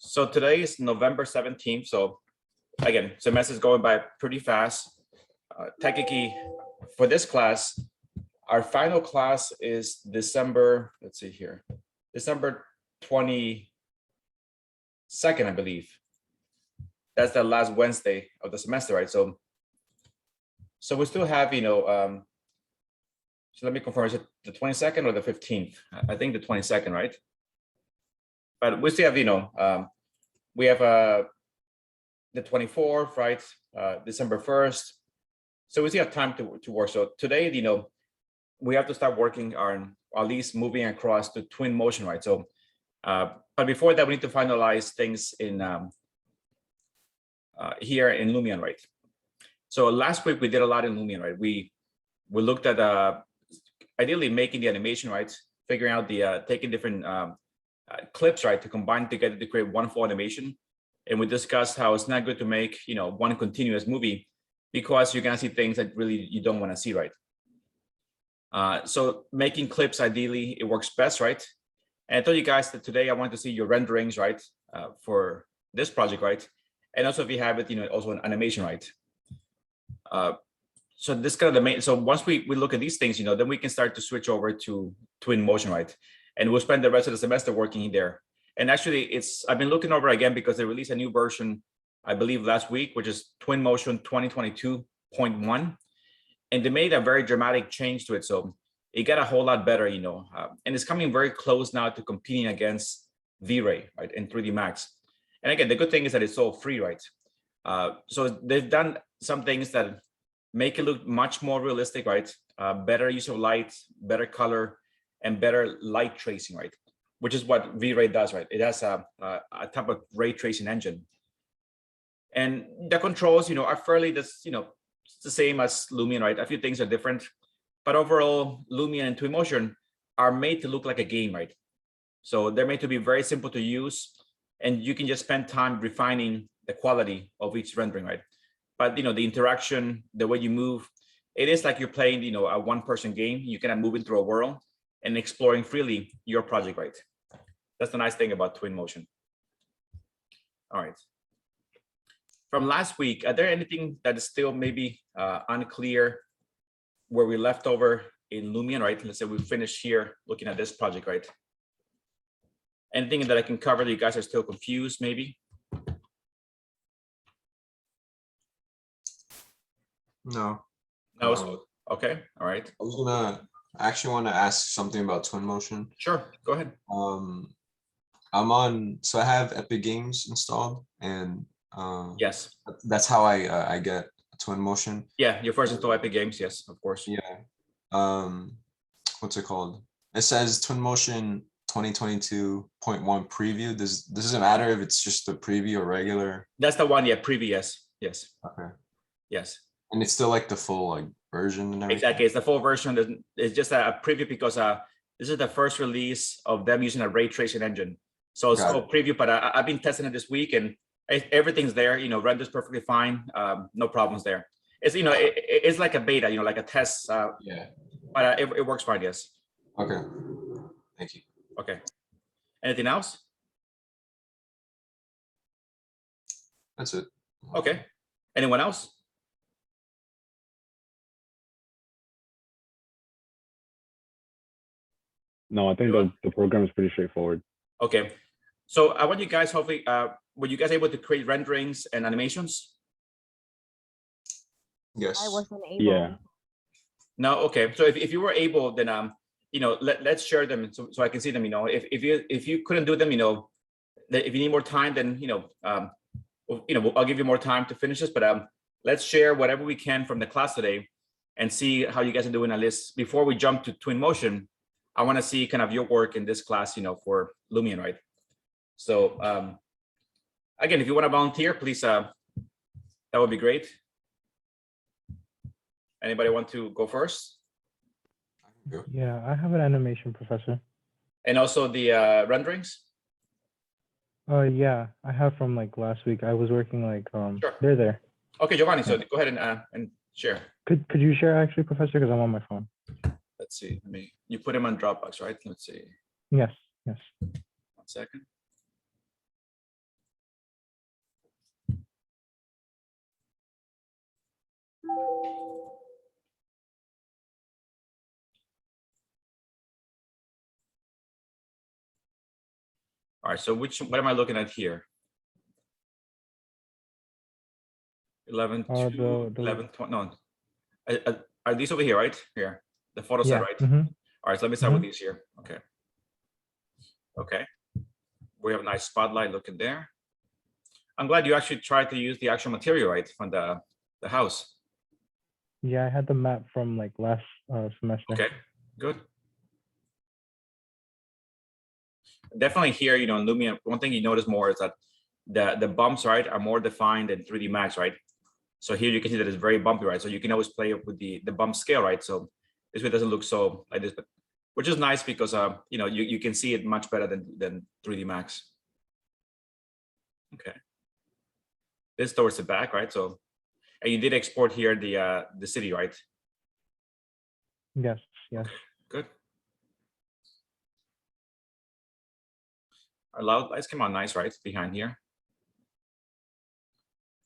So today is November 17th. So again, semester is going by pretty fast. Technically, for this class, our final class is December, let's see here, December 22nd, I believe. That's the last Wednesday of the semester, right? So we still have, so let me confirm, is it the 22nd or the 15th? I think the 22nd, right? But we still have, we have the 24th, right? December 1st. So we still have time to work. So today, we have to start working on at least moving across to twin motion, right? So, but before that, we need to finalize things in here in Lumion, right? So last week we did a lot in Lumion, right? We looked at ideally making the animation, right? Figuring out the taking different clips, right, to combine together to create one full animation. And we discussed how it's not good to make one continuous movie because you're gonna see things that really you don't want to see, right? So making clips, ideally, it works best, right? And I told you guys that today I want to see your renderings, right, for this project, right? And also if you have it, also an animation, right? So this kind of the main. So once we look at these things, then we can start to switch over to twin motion, right? And we'll spend the rest of the semester working there. And actually, I've been looking over again because they released a new version, I believe last week, which is Twin Motion 2022.1. And they made a very dramatic change to it. So it got a whole lot better, and it's coming very close now to competing against V-Ray, right, in 3D Max. And again, the good thing is that it's all free, right? So they've done some things that make it look much more realistic, right? Better use of light, better color, and better light tracing, right? Which is what V-Ray does, right? It has a type of ray tracing engine. And the controls, are fairly it's the same as Lumion, right? A few things are different, but overall, Lumion and Twinmotion are made to look like a game, right? So they're made to be very simple to use, and you can just spend time refining the quality of each rendering, right? But the interaction, the way you move, it is like you're playing, a one-person game. You can move into a world and exploring freely your project, right? That's the nice thing about twin motion. All right. From last week, are there anything that is still maybe unclear where we left over in Lumion, right? Let's say we finished here looking at this project, right? Anything that I can cover that you guys are still confused, maybe? No. No. So, okay. All right. I actually want to ask something about twin motion. Sure. Go ahead. So I have Epic Games installed, and yes, that's how I get twin motion. Yeah, your first install Epic Games. Yes, of course. Yeah. What's it called? It says twin motion 2022.1 preview. Does it matter if it's just a preview or regular? That's the one. Yeah, preview. Yes. Okay. Yes. And it's still like the full version and everything. Exactly. It's the full version. It's just a preview because this is the first release of them using a ray tracing engine. So it's called preview, but I've been testing it this week and everything's there, renders perfectly fine. No problems there. It's, it's like a beta, like a test. Yeah. But it works fine, yes. Okay. Thank you. Okay. Anything else? That's it. Okay. Anyone else? No, I think the program is pretty straightforward. Okay. So I want you guys, hopefully, were you guys able to create renderings and animations? Yes. I wasn't able. Yeah. No. Okay. So if you were able, then let's share them so I can see them. If you couldn't do them, if you need more time, then I'll give you more time to finish this. But let's share whatever we can from the class today, and see how you guys are doing on this. Before we jump to twin motion, I want to see kind of your work in this class, for Lumion, right? So again, if you want to volunteer, please, that would be great. Anybody want to go first? Yeah, I have an animation, professor. And also the renderings? Yeah, I have from last week. I was working Sure. They're there. Okay, Giovanni, so go ahead and share. Could you share actually, professor, because I'm on my phone. Let's see, you put them on Dropbox, right? Let's see. Yes. 1 second. All right, so what am I looking at here? 11 The- 2, the- 11 20, no. Are these over here, right? Here, the photo set, Yeah. right? mhm. All right, so let me start with these here. Okay. Okay. We have a nice spotlight looking there. I'm glad you actually tried to use the actual material, right, from the house. Yeah, I had the map from like last semester. Okay, good. Definitely here, in Lumion, one thing you notice more is that the bumps, right, are more defined in 3D Max, right? So here you can see that it's very bumpy, right? So you can always play with the bump scale, right? So this way it doesn't look so like this, but which is nice because you can see it much better than 3D Max. Okay. This towards the back, right? So, and you did export here the city, right? Yes. Yes. Good. Our loud lights came out nice, right? Behind here.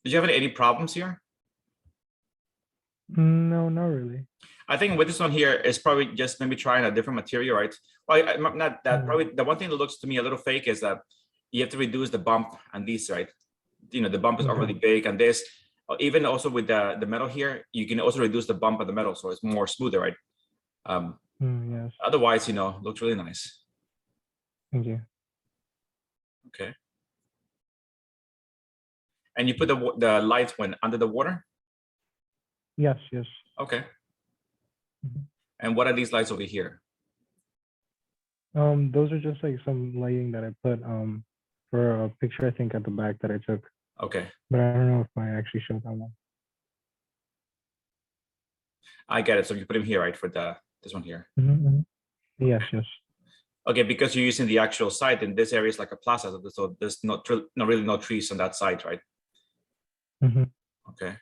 Did you have any problems here? No, not really. I think with this one here is probably just maybe trying a different material, right? Well, not that. Probably the one thing that looks to me a little fake is that you have to reduce the bump on these, right? The bump is already big, and this, even also with the metal here, you can also reduce the bump of the metal, so it's more smoother, right? Yes. Otherwise, looks really nice. Thank you. Okay. And you put the lights when under the water? Yes. Yes. Okay. Mhm. And what are these lights over here? Those are just like some lighting that I put for a picture I think at the back that I took, Okay. but I don't know if I actually showed that one. I get it. So you put them here, right? For this one here. Yes. Yes. Okay, because you're using the actual site, and this area is like a plaza, so there's not really no trees on that side, right? Okay.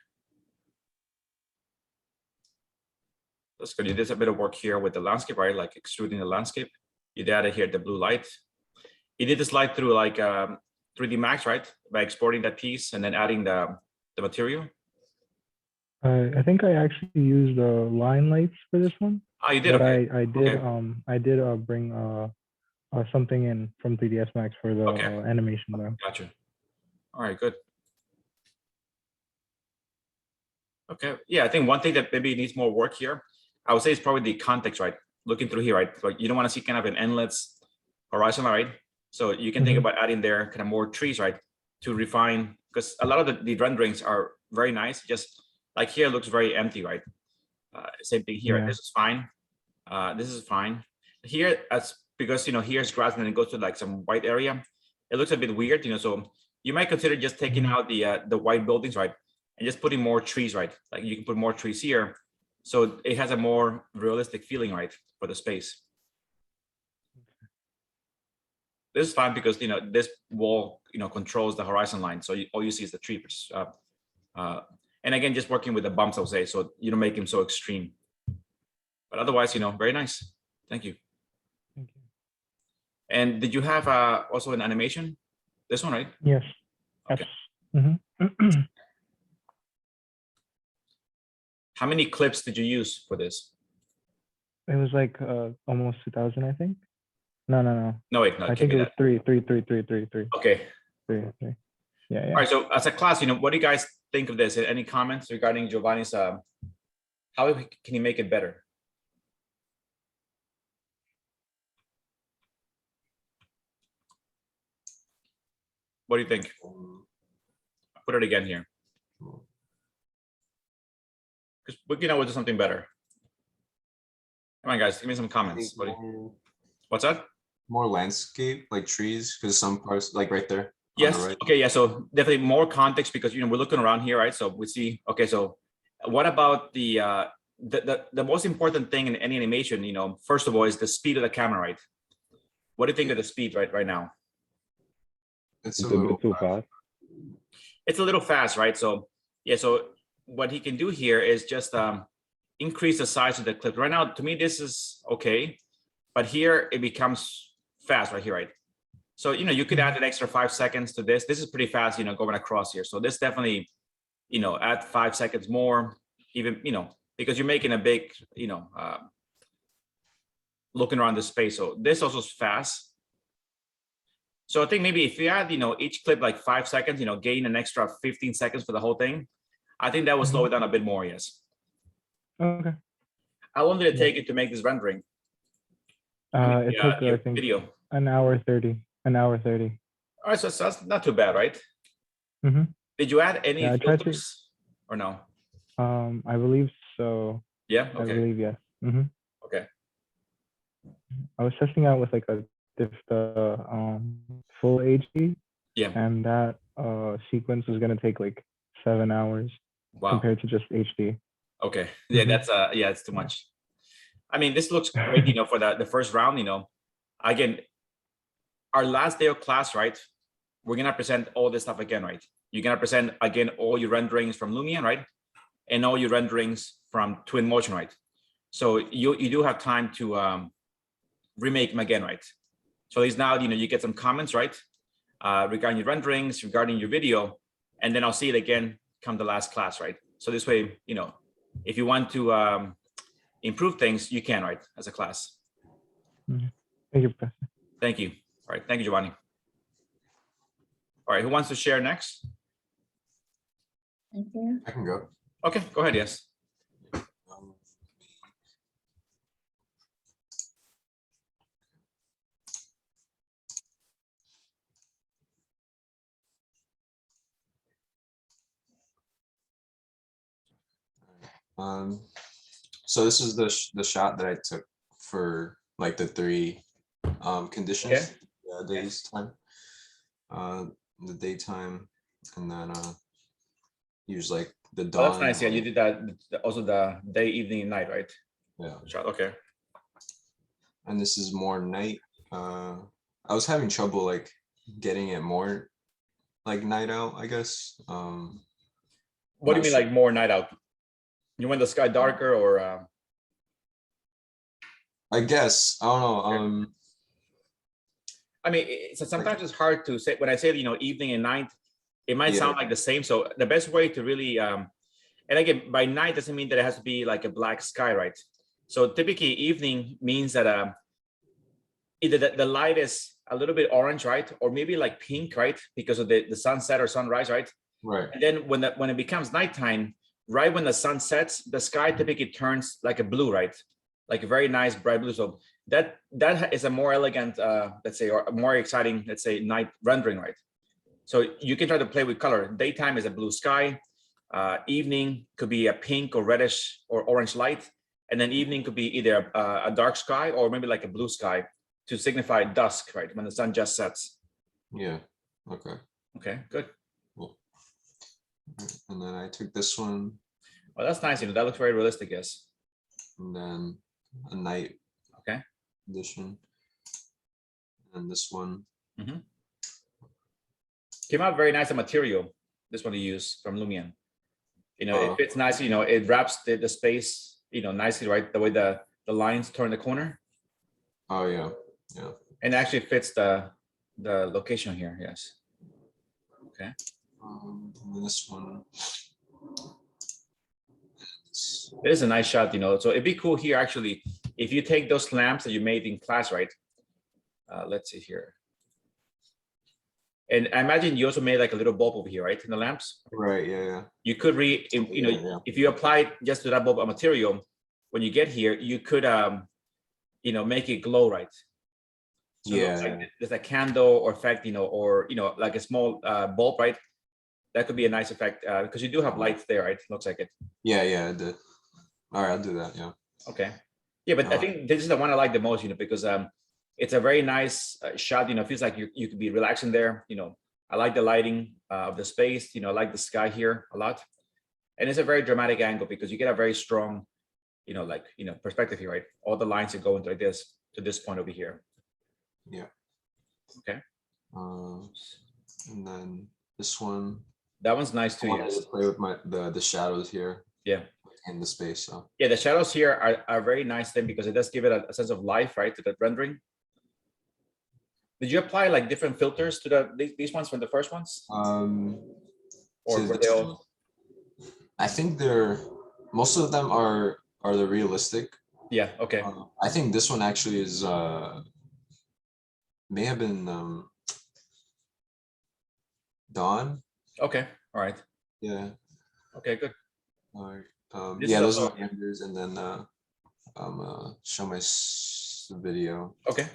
That's good. You did a bit of work here with the landscape, right? Like extruding the landscape. You added here the blue light. You did this light through like 3D Max, right? By exporting that piece and then adding the material. I think I actually used line lights for this one. Oh, you did. But Okay. I did bring something in from 3ds Max for the animation though. Gotcha. All right, good. Okay. Yeah, I think one thing that maybe needs more work here, I would say, is probably the context, right? Looking through here, right? Like you don't want to see kind of an endless horizon, right? So you can think about adding there kind of more trees, right? To refine, because a lot of the renderings are very nice. Just like here, it looks very empty, right? Same thing here. Yeah. This is fine. This is fine. Here, because here's grass and then it goes to like some white area. It looks a bit weird, so you might consider just taking out the white buildings, right? And just putting more trees, right? Like you can put more trees here. So it has a more realistic feeling, right? For the space. This is fine because, this wall, controls the horizon line. So all you see is the tree. And again, just working with the bumps, I'll say, so you don't make them so extreme. But otherwise, very nice. Thank you. Thank you. And did you have also an animation? This one, right? Yes. Okay. Yes. How many clips did you use for this? It was like almost 2000, I think. No. No, wait, no. I think it was three. Okay. Three. Yeah. All right. So as a class, what do you guys think of this? Any comments regarding Giovanni's? How can he make it better? What do you think? I'll put it again here. Because we can always do something better. Come on, guys, give me some comments. What's that? More landscape, like trees, because some parts, like right there. Yes. Right. Okay. Yeah. So definitely more context because we're looking around here, right? So we see. Okay. So what about the most important thing in any animation? First of all, is the speed of the camera, right? What do you think of the speed right now? It's a a bit little too fast. It's a little fast, right? So yeah. So what he can do here is just increase the size of the clip. Right now, to me, this is okay, but here it becomes fast right here, right? So, you could add an extra 5 seconds to this. This is pretty fast, going across here. So this definitely, add 5 seconds more, even, because you're making a big, looking around the space. So this also is fast. So I think maybe if you add, each clip like 5 seconds, gain an extra 15 seconds for the whole thing, I think that will slow it down a bit more, yes. Okay. How long did it Yeah. take you to make this rendering? I mean, It took, your I think, video. an hour 30. An hour 30. All right, so that's not too bad, right? Mm-hmm. Did you add any Yeah, I tried to. filters or no? I believe so. Yeah, I okay, believe yes. Mm-hmm. okay. I was testing out with like full HD, Yeah, and that sequence is gonna take like 7 hours wow, compared to just HD. okay. Yeah, Mhm. that's yeah, it's too much. I mean, this looks great, for the first round, again, our last day of class, right? We're gonna present all this stuff again, right? You're gonna present again all your renderings from Lumion, right? And all your renderings from Twinmotion, right? So you do have time to remake them again, right? So at least now, you get some comments, right? Regarding your renderings, regarding your video, and then I'll see it again come the last class, right? So this way, if you want to improve things, you can, right, as a class. Mhm. Thank you, Professor. Thank you. All right, thank you, Giovanni. All right, who wants to share next? Thank you. I can go. Okay, go ahead, yes. Um, Um, so this is the shot that I took for like the 3 conditions. Okay. Days time, the daytime, and then use like the Oh, that's dawn. nice. Yeah, you did that also the day, evening, and night, right? Yeah, Shot. Okay. and this is more night. I was having trouble like getting it more like night out, I guess. What do you not mean, sure. like more night out? You want the sky darker or? I guess I don't know. Okay. I mean, sometimes it's hard to say. When I say, evening and night, it might Yeah. sound like the same. So the best way to really, and again, by night doesn't mean that it has to be like a black sky, right? So typically evening means that either the light is a little bit orange, right? Or maybe like pink, right? Because of the sunset or sunrise, right? Right. And then when it becomes nighttime, right when the sun sets, the sky typically turns like a blue, right? Like a very nice bright blue. So that is a more elegant, let's say, or a more exciting, let's say, night rendering, right? So you can try to play with color. Daytime is a blue sky. Evening could be a pink or reddish or orange light. And then evening could be either a dark sky or maybe like a blue sky to signify dusk, right? When the sun just sets. Yeah. Okay. Okay, good. Cool. And then I took this one, Well, that's nice. That looks very realistic, yes. and then a night. Okay. Edition. And this one. Came out very nice, the material. This one you use from Lumion. It fits nicely, it wraps the space, nicely, right? The way the lines turn the corner. Oh yeah. Yeah. And actually fits the location here, yes. Okay. And then this one. It is a nice shot, so it'd be cool here actually if you take those lamps that you made in class, right? Let's see here. And I imagine you also made like a little bulb over here, right? In the lamps. Right. Yeah. Yeah. You could Yeah. if you apply just to that bulb of material, when you get here, you could make it glow, right? So Yeah. like there's a candle or effect, or like a small bulb, right? That could be a nice effect because you do have lights there, right? Looks like it. Yeah. Yeah. I did. All right. I'll do that. Yeah. Okay. Yeah, but I think this is the one I like the most, because it's a very nice shot. It feels like you could be relaxing there. I like the lighting of the space. I like the sky here a lot, and it's a very dramatic angle because you get a very strong, perspective here, right? All the lines are going like this to this point over here. Yeah. Okay. And then this one. That one's nice I too. wanted Yes. to play with the shadows here. Yeah. In the space. So. Yeah, the shadows here are very nice thing because it does give it a sense of life, right, to the rendering. Did you apply like different filters to these ones from the first ones? Or were they all? I think most of them are the realistic. Yeah. Okay. I think this one actually is may have been dawn. Okay, all right. Yeah. Okay, good. All right. This Yeah, is those are also- my renders, and then show my video. Okay.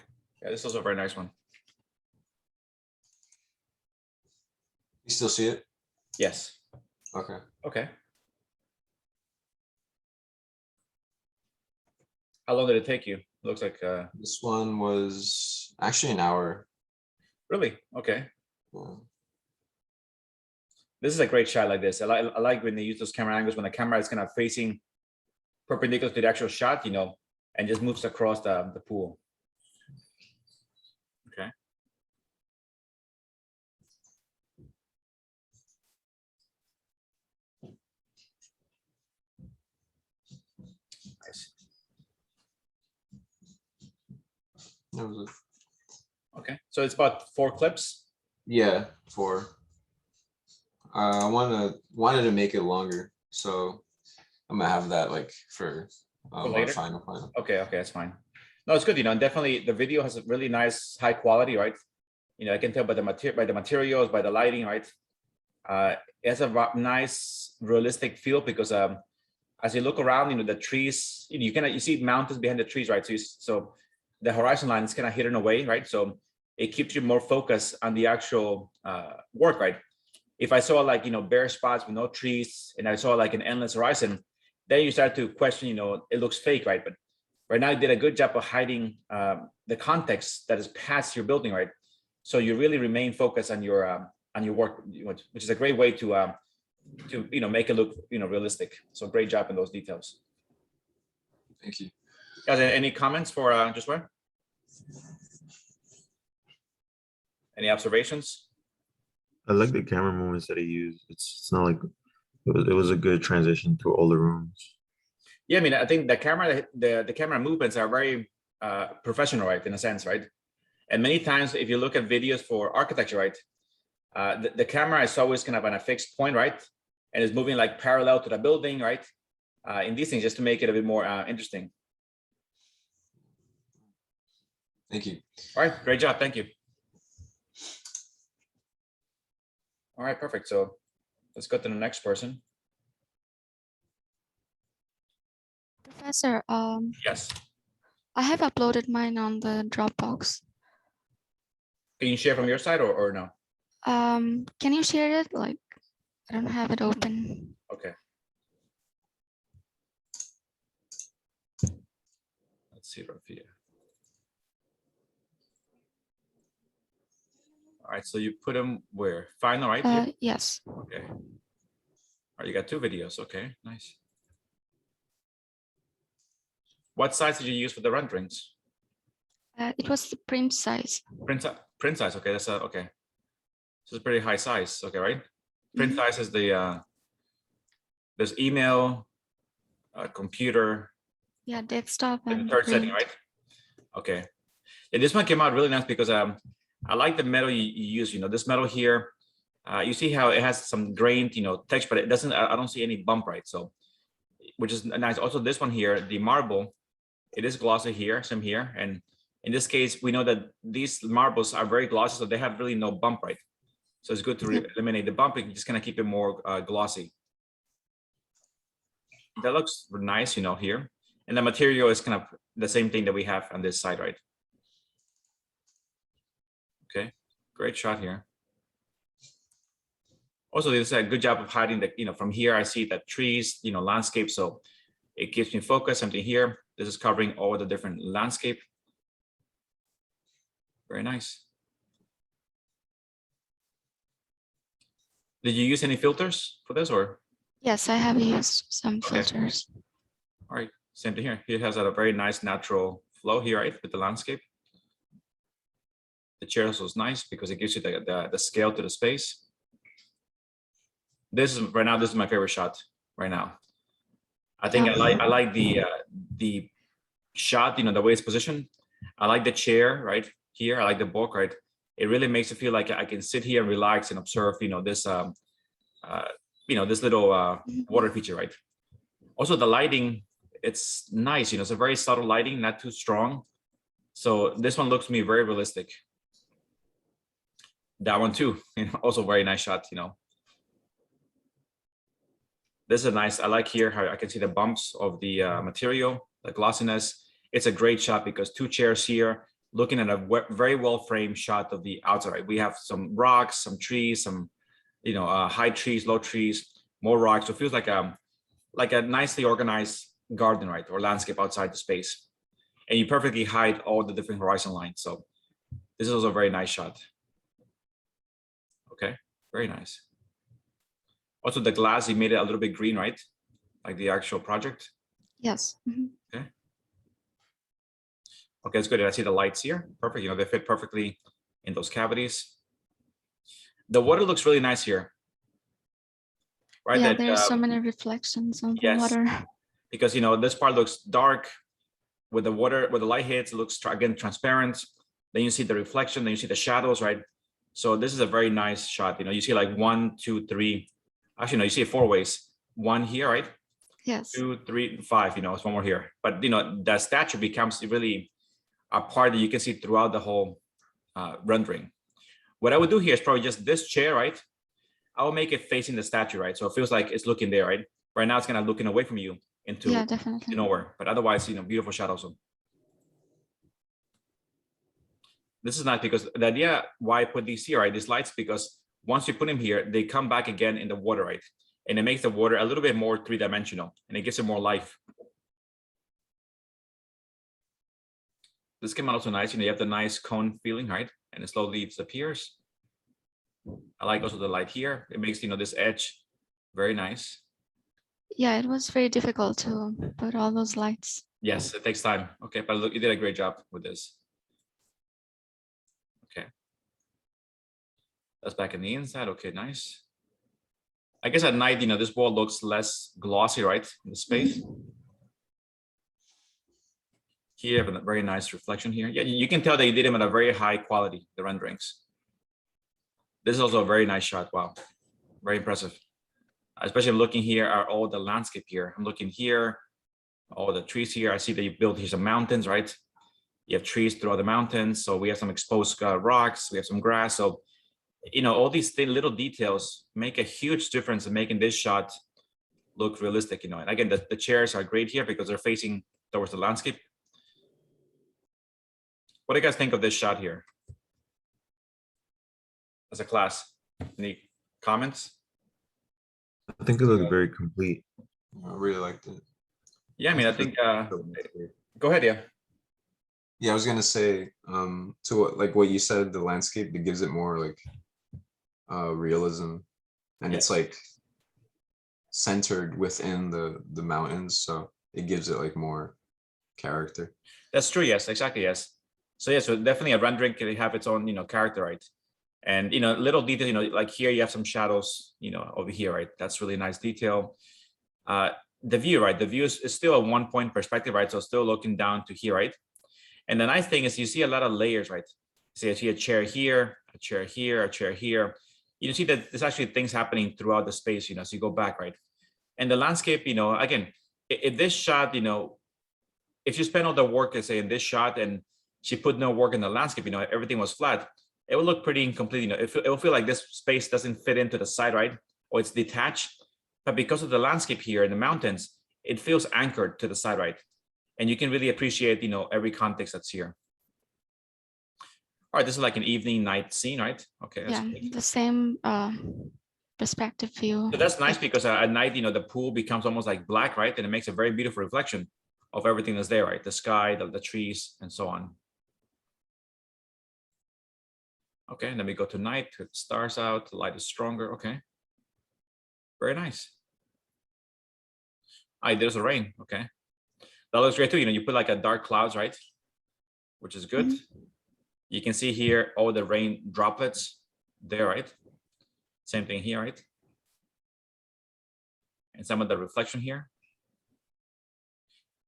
Yeah, this is also a very nice one. You still see it? Yes. Okay. Okay. How long did it take you? Looks like This one was actually an hour. really okay. Yeah. This is a great shot like this. I like when they use those camera angles when the camera is kind of facing perpendicular to the actual shot, you know, and just moves across the pool. Okay. Nice. That was Okay. So it's about 4 clips. yeah, 4. I wanted to make it longer, so I'm gonna have that like for our later? final. Okay, okay, that's fine. No, it's good, you know, and definitely the video has a really nice high quality, right? You know, I can tell by the materials, by the lighting, right? It has a nice realistic feel because as you look around, you know, the trees, you know, you see mountains behind the trees, right? So the horizon line is kind of hidden away, right? So it keeps you more focused on the actual work, right? If I saw like, you know, bare spots with no trees and I saw like an endless horizon, then you start to question, you know, it looks fake, right? But right now you did a good job of hiding the context that is past your building, right? So you really remain focused on your work, which is a great way to you know, make it look, you know, realistic. So great job in those details. Thank you. Guys, any comments for Josué? Any observations? I like the camera movements that he used. It's not like it was a good transition to all the rooms. Yeah, I mean, I think the camera movements are very professional, right, in a sense, right? And many times, if you look at videos for architecture, right, the camera is always kind of on a fixed point, right, and is moving like parallel to the building, right? In these things, just to make it a bit more interesting. Thank you. All right, great job, thank you. All right, perfect. So let's go to the next person. Professor, Yes. I have uploaded mine on the Dropbox. Can you share from your side or no? Can you share it? Like, I don't have it open. Okay. Let's see, Rafia. All right, so you put them where? Final, right? Here? Yes. Okay. All right, you got 2 videos. Okay, nice. What size did you use for the renderings? It was the print size. Print size. Okay, that's okay. So it's pretty high size. Okay, right? Print size is the there's email, computer, Yeah, desktop and and the 3rd setting, print. right? Okay. And this one came out really nice because I like the metal you use. You know, this metal here. You see how it has some grained, you know, texture, but it doesn't. I don't see any bump, right? So, which is nice. Also, this one here, the marble, it is glossy here, some here, and in this case, we know that these marbles are very glossy, so they have really no bump, right? So it's good to eliminate the bump and just kind of keep it more glossy. That looks nice, you know, here, and the material is kind of the same thing that we have on this side, right? Okay, great shot here. Also, there's a good job of hiding the, you know, from here I see that trees, you know, landscape, so it keeps me focused. Something here. This is covering all the different landscape. Very nice. Did you use any filters for this or? Yes, I have used some Okay. filters. All right, same thing here. It has a very nice natural flow here, right, with the landscape. The chair also is nice because it gives you the scale to the space. This is right now. This is my favorite shot right now. I think I like the shot. You know, the way it's positioned. I like the chair right here. I like the book, right. It really makes it feel like I can sit here and relax and observe. You know, this you know, this little water feature, right. Also, the lighting. It's nice. You know, it's a very subtle lighting, not too strong. So this one looks to me very realistic. That one too, also very nice shot, This is a nice, I like here how I can see the bumps of the material, the glossiness. It's a great shot because 2 chairs here, looking at a very well framed shot of the outside. We have some rocks, some trees, some, high trees, low trees, more rocks. So it feels like a nicely organized garden, right? Or landscape outside the space. And you perfectly hide all the different horizon lines. So this is also a very nice shot. Okay, very nice. Also the glass, you made it a little bit green, right? Like the actual project. Yes. Mhm. Okay, it's good. I see the lights here. Perfect. They fit perfectly in those cavities. The water looks really nice here. Right? Yeah, That, there's so many reflections on the yes. water. Because, this part looks dark with the water, where the light hits, it looks, again, transparent. Then you see the reflection, then you see the shadows, right? So this is a very nice shot. You see like 1, 2, 3. Actually, no, you see it 4 ways. 1 here, right? Yes. 2, 3, 5, it's 1 more here. But, the statue becomes really a part that you can see throughout the whole rendering. What I would do here is probably just this chair, right? I will make it facing the statue, right? So it feels like it's looking there, right? Right now it's kind of looking away from you into Yeah, definitely. nowhere. But otherwise, beautiful shot also. This is nice because the idea why I put these here, right? These lights, because once you put them here, they come back again in the water, right? And it makes the water a little bit more 3-dimensional and it gives it more life. This came out also nice. You have the nice cone feeling, right? And it slowly disappears. I like also the light here. It makes, this edge very nice. Yeah, it was very difficult to put all those lights. Yes, it takes time. Okay, but look, you did a great job with this. Okay. That's back in the inside. Okay, nice. I guess at night, this wall looks less glossy, right? In the space. Here, you have a very nice reflection here. Yeah, you can tell that you did them at a very high quality, the renderings. This is also a very nice shot. Wow, very impressive. Especially looking here at all the landscape here. I'm looking here, all the trees here. I see that you built here some mountains, right? You have trees throughout the mountains. So we have some exposed rocks. We have some grass. So, all these little details make a huge difference in making this shot look realistic. And again, the chairs are great here because they're facing towards the landscape. What do you guys think of this shot here? As a class, any comments? I think it looked very complete. I really liked it. Yeah, I mean, I think, go ahead, yeah. Yeah, I was gonna say, to what you said, the landscape, it gives it more like realism, and it's like centered within the mountains, so it gives it like more character. That's true. Yes, exactly. Yes. So yeah, so definitely a rendering can have its own, character, right? And little detail, like here you have some shadows, over here, right? That's really nice detail. The view, right? The view is still a 1-point perspective, right? So still looking down to here, right? And the nice thing is you see a lot of layers, right? So you see a chair here, a chair here, a chair here. You see that there's actually things happening throughout the space, so you go back, right? And the landscape, again, if this shot, if you spend all the work, let's say, in this shot and she put no work in the landscape, everything was flat, it will look pretty incomplete. It will feel like this space doesn't fit into the side, right? Or it's detached. But because of the landscape here in the mountains, it feels anchored to the side, right? And you can really appreciate, every context that's here. All right, this is like an evening night scene, right? Okay. Yeah, Great. the same perspective view. So that's nice because at night, the pool becomes almost like black, right? And it makes a very beautiful reflection of everything that's there, right? The sky, the trees, and so on. Okay, and then we go to night with the stars out, the light is stronger. Okay. Very nice. There's a rain. Okay. That looks great too. You put like a dark clouds, right? Which is good. You can see here all the rain droplets there, right? Same thing here, right? And some of the reflection here.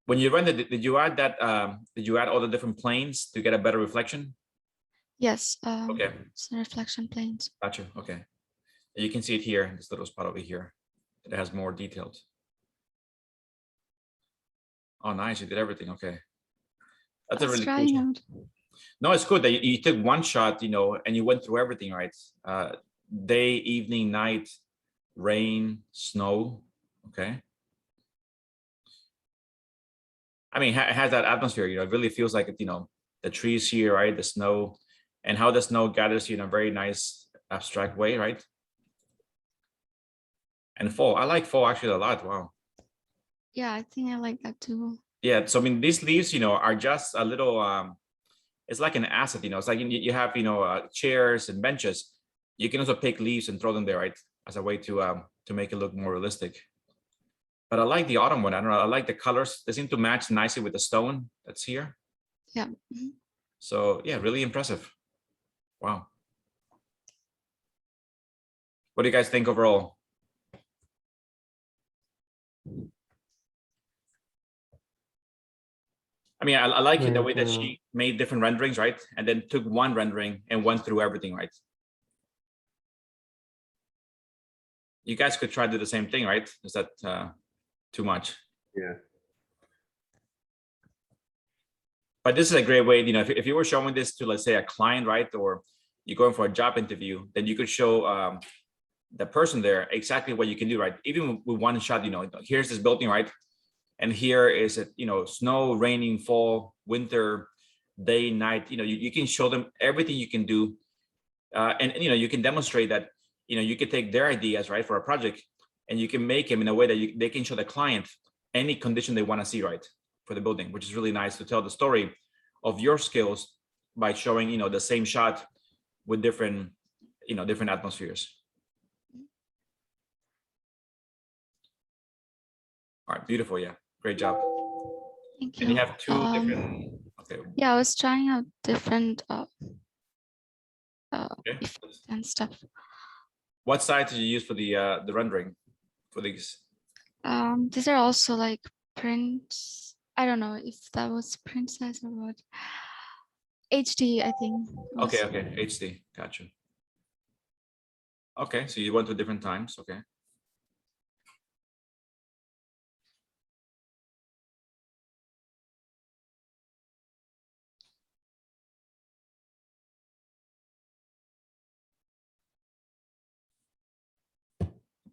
When you render, did you add that? Did you add all the different planes to get a better reflection? Yes. Okay. Some reflection planes. Gotcha. Okay. You can see it here, this little spot over here. It has more details. Oh, nice. You did everything. Okay. That's a really cool shot. No, it's good that you took one shot, and you went through everything, right? Day, evening, night, rain, snow. Okay. I mean, it has that atmosphere, it really feels like, the trees here, right? The snow, and how the snow gathers you in a very nice abstract way, right? And fall, I like fall actually a lot. Wow. Yeah, I think I like that too. Yeah, so I mean, these leaves, are just a little, it's like an asset, it's like you have, chairs and benches. You can also pick leaves and throw them there, right? As a way to make it look more realistic. But I like the autumn one. I don't know, I like the colors. They seem to match nicely with the stone that's here. Yeah. Mhm. So yeah, really impressive. Wow. What do you guys think overall? I mean, I like it the way that she made different renderings, right? And then took one rendering and went through everything, right? You guys could try to do the same thing, right? Is that too much? Yeah. But this is a great way, if you were showing this to, let's say, a client, right? Or you're going for a job interview, then you could show the person there exactly what you can do, right? Even with one shot, here's this building, right? And here is it, snow, raining, fall, winter, day, night, you can show them everything you can do. And you can demonstrate that, you can take their ideas, right, for a project, and you can make them in a way that they can show the client any condition they want to see, right, for the building, which is really nice to tell the story of your skills by showing, the same shot with different, different atmospheres. All right, beautiful. Yeah, great job. Thank And you. you have two different. Okay. Yeah, I was trying out different Okay. effects and stuff. What site did you use for the rendering for these? These are also like prints. I don't know if that was print size or what. HD, I think. Okay, HD, gotcha. Okay, so you went to different times. Okay.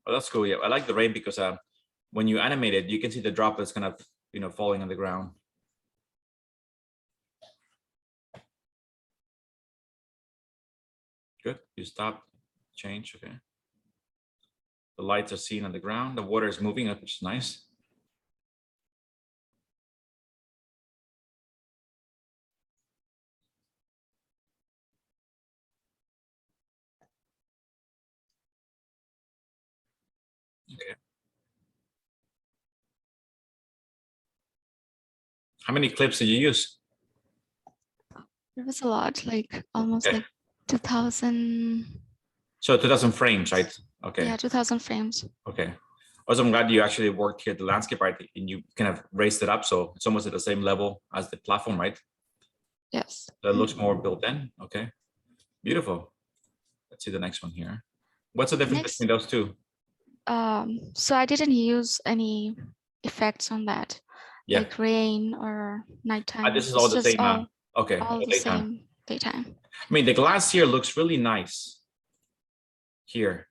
Oh, that's cool. Yeah, I like the rain because when you animate it, you can see the droplets kind of falling on the ground. Good. You stop, change. Okay. The lights are seen on the ground. The water is moving, which is nice. Okay. How many clips did you use? There was a lot, like almost Okay. like 2000. So 2000 frames, right? Okay. Yeah, 2000 frames. Okay. Also, I'm glad you actually worked here at the landscape, right? And you kind of raised it up, so it's almost at the same level as the platform, right? Yes. That looks more built in. Okay. Beautiful. Let's see the next one here. What's the difference Next, between those two? so I didn't use any effects on that, Yeah. like rain or nighttime. This is It's all the just same. Okay. all the Daytime. same daytime. I mean, the glass here looks really nice. Here.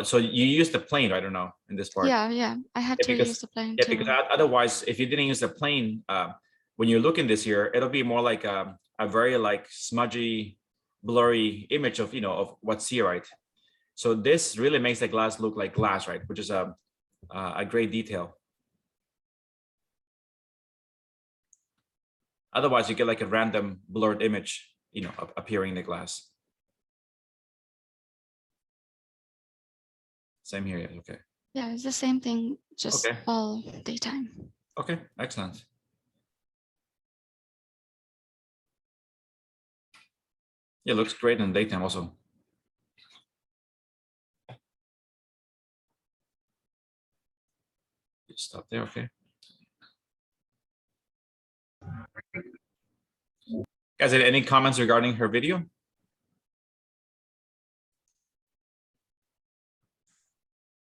So you use the plane, I don't know, in this part. Yeah. I had to use the plane Yeah, too. because otherwise, if you didn't use the plane, when you're looking this here, it'll be more like a very like smudgy, blurry image of of what's here, right? So this really makes the glass look like glass, right? Which is a great detail. Otherwise, you get like a random blurred image, appearing in the glass. Same here. Yeah, okay. Yeah, it's the same thing, just Okay. all daytime. Okay, excellent. Yeah, looks great in daytime also. Stop there, okay. Guys, any comments regarding her video?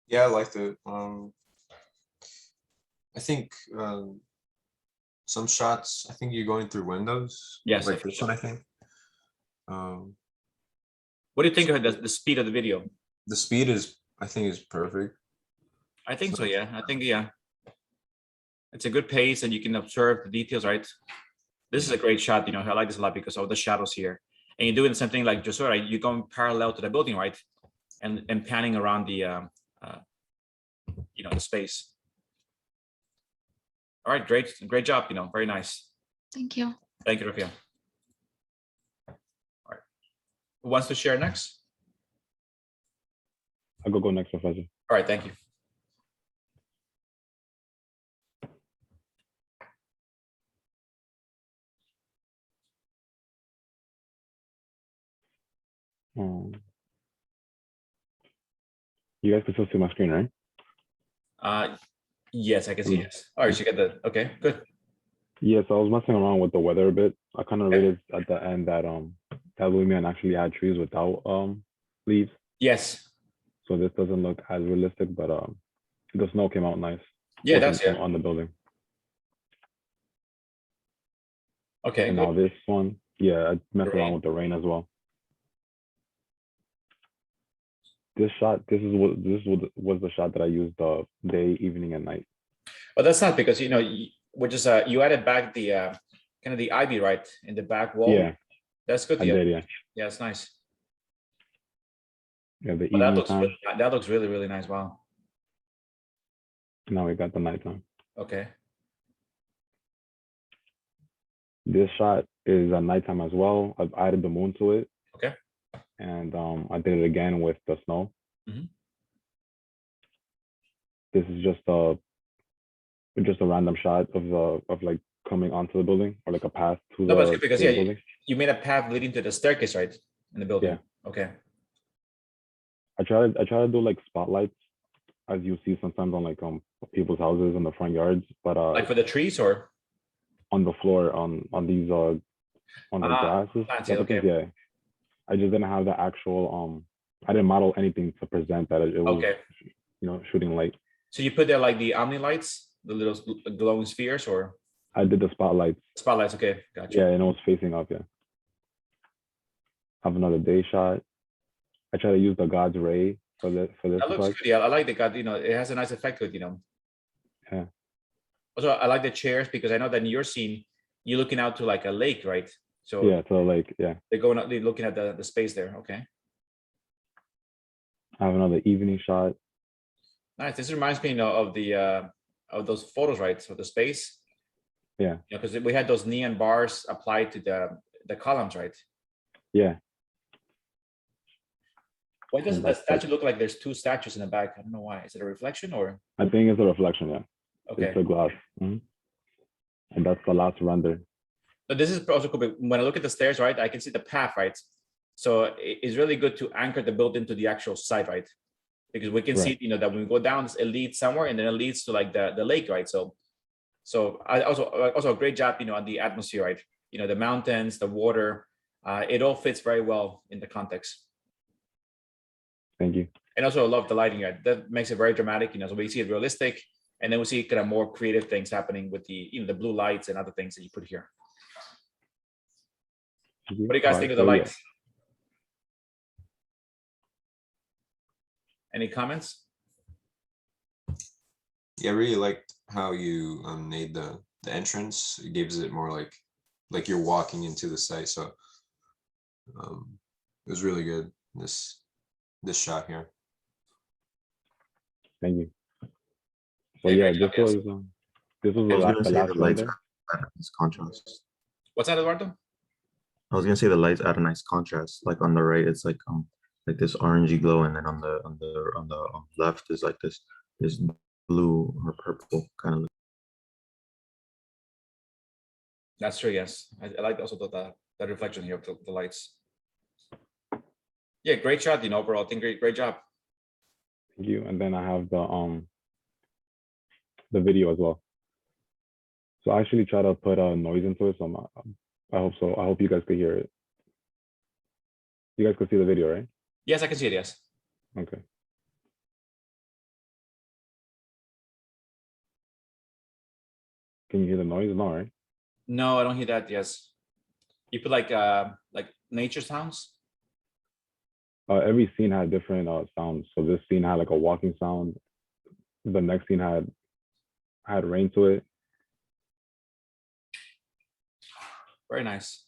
Yeah, I liked it. I think some shots. I think you're going through windows. Yes, Like this one, I think. What do you think of the speed of the video? The speed is, I think, is perfect. I think so, yeah. I think, yeah. It's a good pace and you can observe the details, right? This is a great shot, you know, I like this a lot because of the shadows here. And you're doing something like just right, you're going parallel to the building, right? And panning around the, you know, the space. All right, great job, you know, very nice. Thank you. Thank you, Rafia. All right. Who wants to share next? I'll go next, Professor. All right, thank you. You guys can still see my screen, right? Yes, I can see, yes. All right, you get the, okay, good. Yes, I was messing around with the weather a bit. I kind of Okay. realized at the end that that Lumion actually had trees without leaves. Yes, So this doesn't look as realistic, but the snow came out nice. yeah, both that's, in- yeah. on the building. Okay, And good. now this one, yeah, I messed Rain. around with the rain as well. This shot, this was the shot that I used day, evening, and night. But that's not because, you know, which is, you added back the, kind of the ivy, right, in the back wall. Yeah, That's good. I Yeah, did, yeah. yeah, it's nice. Yeah, the But evening time. that looks really, really nice. Wow. Now we got the nighttime. Okay. This shot is a nighttime as well. I've added the moon to it. Okay. And I did it again with the snow. Mhm. This is just a random shot of like coming onto the building or like a path to No, but it's the, good because, to the yeah, building. you made a path leading to the staircase, right, in the building. Yeah. Okay. I try to do like spotlights, as you see sometimes on like people's houses in the front yards, but Like for the trees or? on the floor on these on the grasses. plants, type yeah, of things, okay. yeah. I just didn't have the actual I didn't model anything to present that it was Okay. shooting light. So you put there like the omni lights, the little glowing spheres or I did the spotlights, spotlights? Okay, gotcha. yeah, and it was facing up, yeah. Have another day shot. I try to use the God's ray for this That looks effect. good. Yeah, I like the God. You know, it has a nice effect to it. You know. Yeah. Also, I like the chairs because I know that in your scene, you're looking out to like a lake, right? So Yeah, so like, yeah. they're looking at the space there. Okay. I have another evening shot. Nice. This reminds me, you know, of those photos, right? So the space. Yeah. Yeah, because we had those neon bars applied to the columns, right? Yeah. Why doesn't And that that's statue look like there's two statues in the back? I don't know why. Is it a reflection or? I think it's a reflection, yeah. Okay. It's the glass. Mhm. And that's the last render. So this is also cool. But when I look at the stairs, right, I can see the path, right? So it's really good to anchor the building to the actual site, right? Because we can see, Right. you know, that when we go down, it leads somewhere, and then it leads to like the lake, right? So I also a great job, you know, on the atmosphere, right? You know, the mountains, the water, it all fits very well in the context. Thank you. And also, I love the lighting, right? That makes it very dramatic, you know. So we see it realistic, and then we see kind of more creative things happening with the, you know, the blue lights and other things that you put here. Thank you. What do you guys All think right, of the so, yeah. lights? Any comments? Yeah, I really liked how you made the entrance. It gives it more like you're walking into the site. So it was really good. This shot here. Thank you. So Yeah, yeah, great job, yes. this was I was gonna the say last the lights render. add a nice contrast. What's that, Eduardo? I was gonna say the lights add a nice contrast. Like on the right, it's like this orangey glow, and then on the left is like this blue or purple kind of. That's true. Yes, I like also the reflection here of the lights. Yeah, great shot. You know, overall, I think great job. Thank you. And then I have the video as well. So I actually try to put a noise into it. So I hope so. I hope you guys could hear it. You guys could see the video, right? Yes, I can see it. Yes. Okay. Can you hear the noise? No, right? No, I don't hear that. Yes. You put like nature sounds. Every scene had different sounds. So this scene had like a walking sound. The next scene had rain to it. Very nice.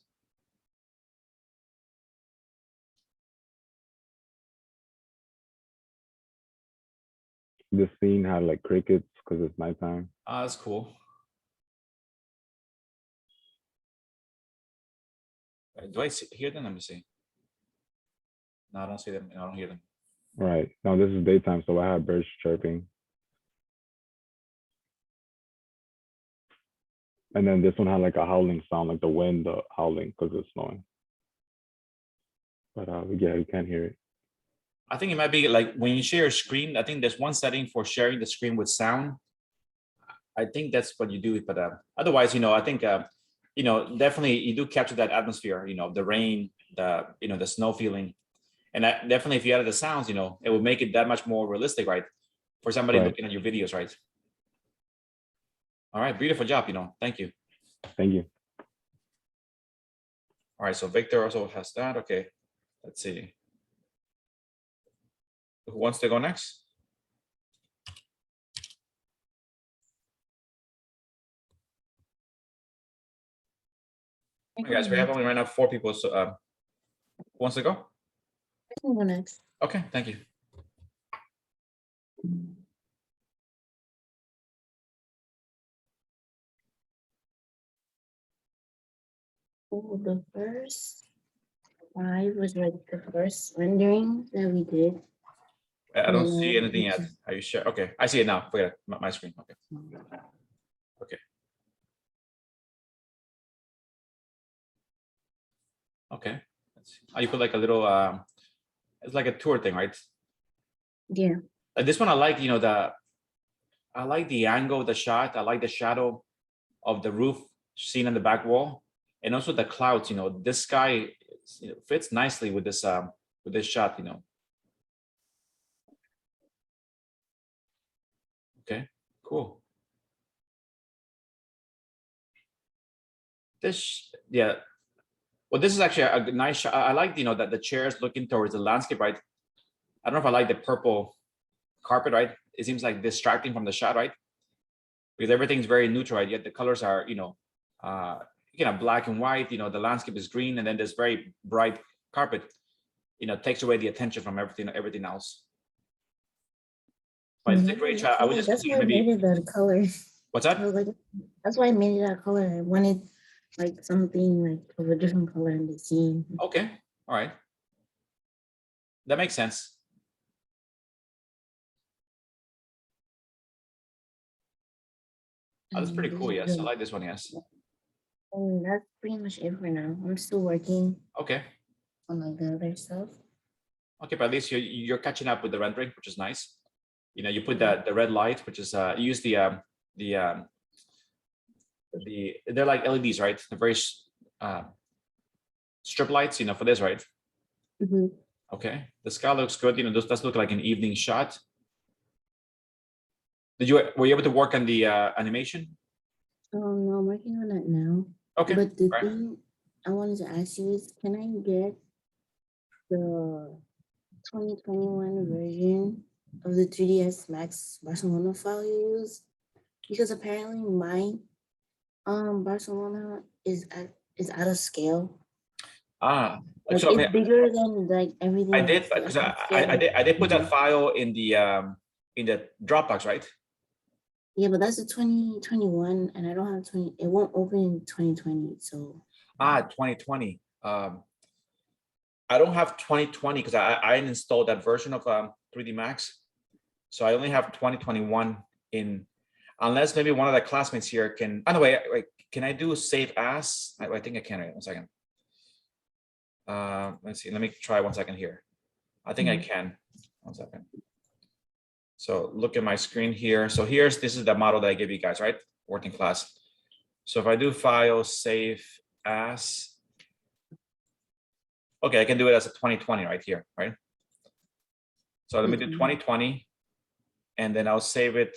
This scene had like crickets because it's nighttime. That's cool. Do I hear them? Let me see. No, I don't see them. I don't hear them. Right. Now this is daytime, so I had birds chirping. And then this one had like a howling sound, like the wind howling because it's snowing. But yeah, you can't hear it. I think it might be like when you share a screen. I think there's one setting for sharing the screen with sound. I think that's what you do. But otherwise, I think definitely you do capture that atmosphere. The rain, the snow feeling, and that definitely if you added the sounds, it would make it that much more realistic, right? For somebody Right. looking at your videos, right? All right, beautiful job. Thank you. Thank you. All right, so Victor also has that. Okay, let's see. Who wants to go next? Okay, guys, we have only right now 4 people. So, who wants to go? I can go next. Okay, thank you. Oh, the first 5 was like the first rendering that we did. I don't And see then anything yet. Are you sure? Okay, I see it now. Forget it. My screen. Okay. Okay. Okay. Let's see. Oh, you put like a little. It's like a tour thing, right? Yeah. This one I like. I like the angle of the shot. I like the shadow of the roof seen on the back wall, and also the clouds. This sky fits nicely with this shot. Okay. Cool. Yeah. Well, this is actually a nice shot. I like, that the chair is looking towards the landscape, right? I don't know if I like the purple carpet, right? It seems like distracting from the shot, right? Because everything's very neutral, right? Yet the colors are, black and white. The landscape is green, and then this very bright carpet, takes away the attention from everything else. But it's a great shot. I would just That's why consider I made maybe. it that color. What's I that? was like, that's why I made it that color. I wanted like something like of a different color in the scene. Okay. All right. That makes sense. Oh, that's pretty cool. Yes, I like this one. Yes. And that's pretty much it for now. I'm still working Okay. on like the other stuff. Okay, but at least you're catching up with the rendering, which is nice. You put the red light, which is you use the they're like LEDs, right? The very strip lights, for this, right? Mhm. Okay, the sky looks good. This does look like an evening shot. Were you able to work on the animation? No, I'm working on it now. Okay, But the right. thing I wanted to ask you is, can I get the 2021 version of the 3ds Max Barcelona file you use? Because apparently my Barcelona is out of scale. Like, Like so it's bigger than like everything I did else. because I did put that file in the Dropbox, right? Yeah, but that's a 2021, and I don't have 20. It won't open in 2020. So 2020. I don't have 2020 because I installed that version of 3D Max, so I only have 2021 in. Unless maybe one of the classmates here can. By the way, can I do save as? I think I can. Right, 1 second. Let's see. Let me try 1 second here. I think I can. 1 second. So look at my screen here. So this is the model that I gave you guys, right? Working class. So if I do file save as, okay, I can do it as a 2020 right here, right? So let me do 2020, and then I'll save it.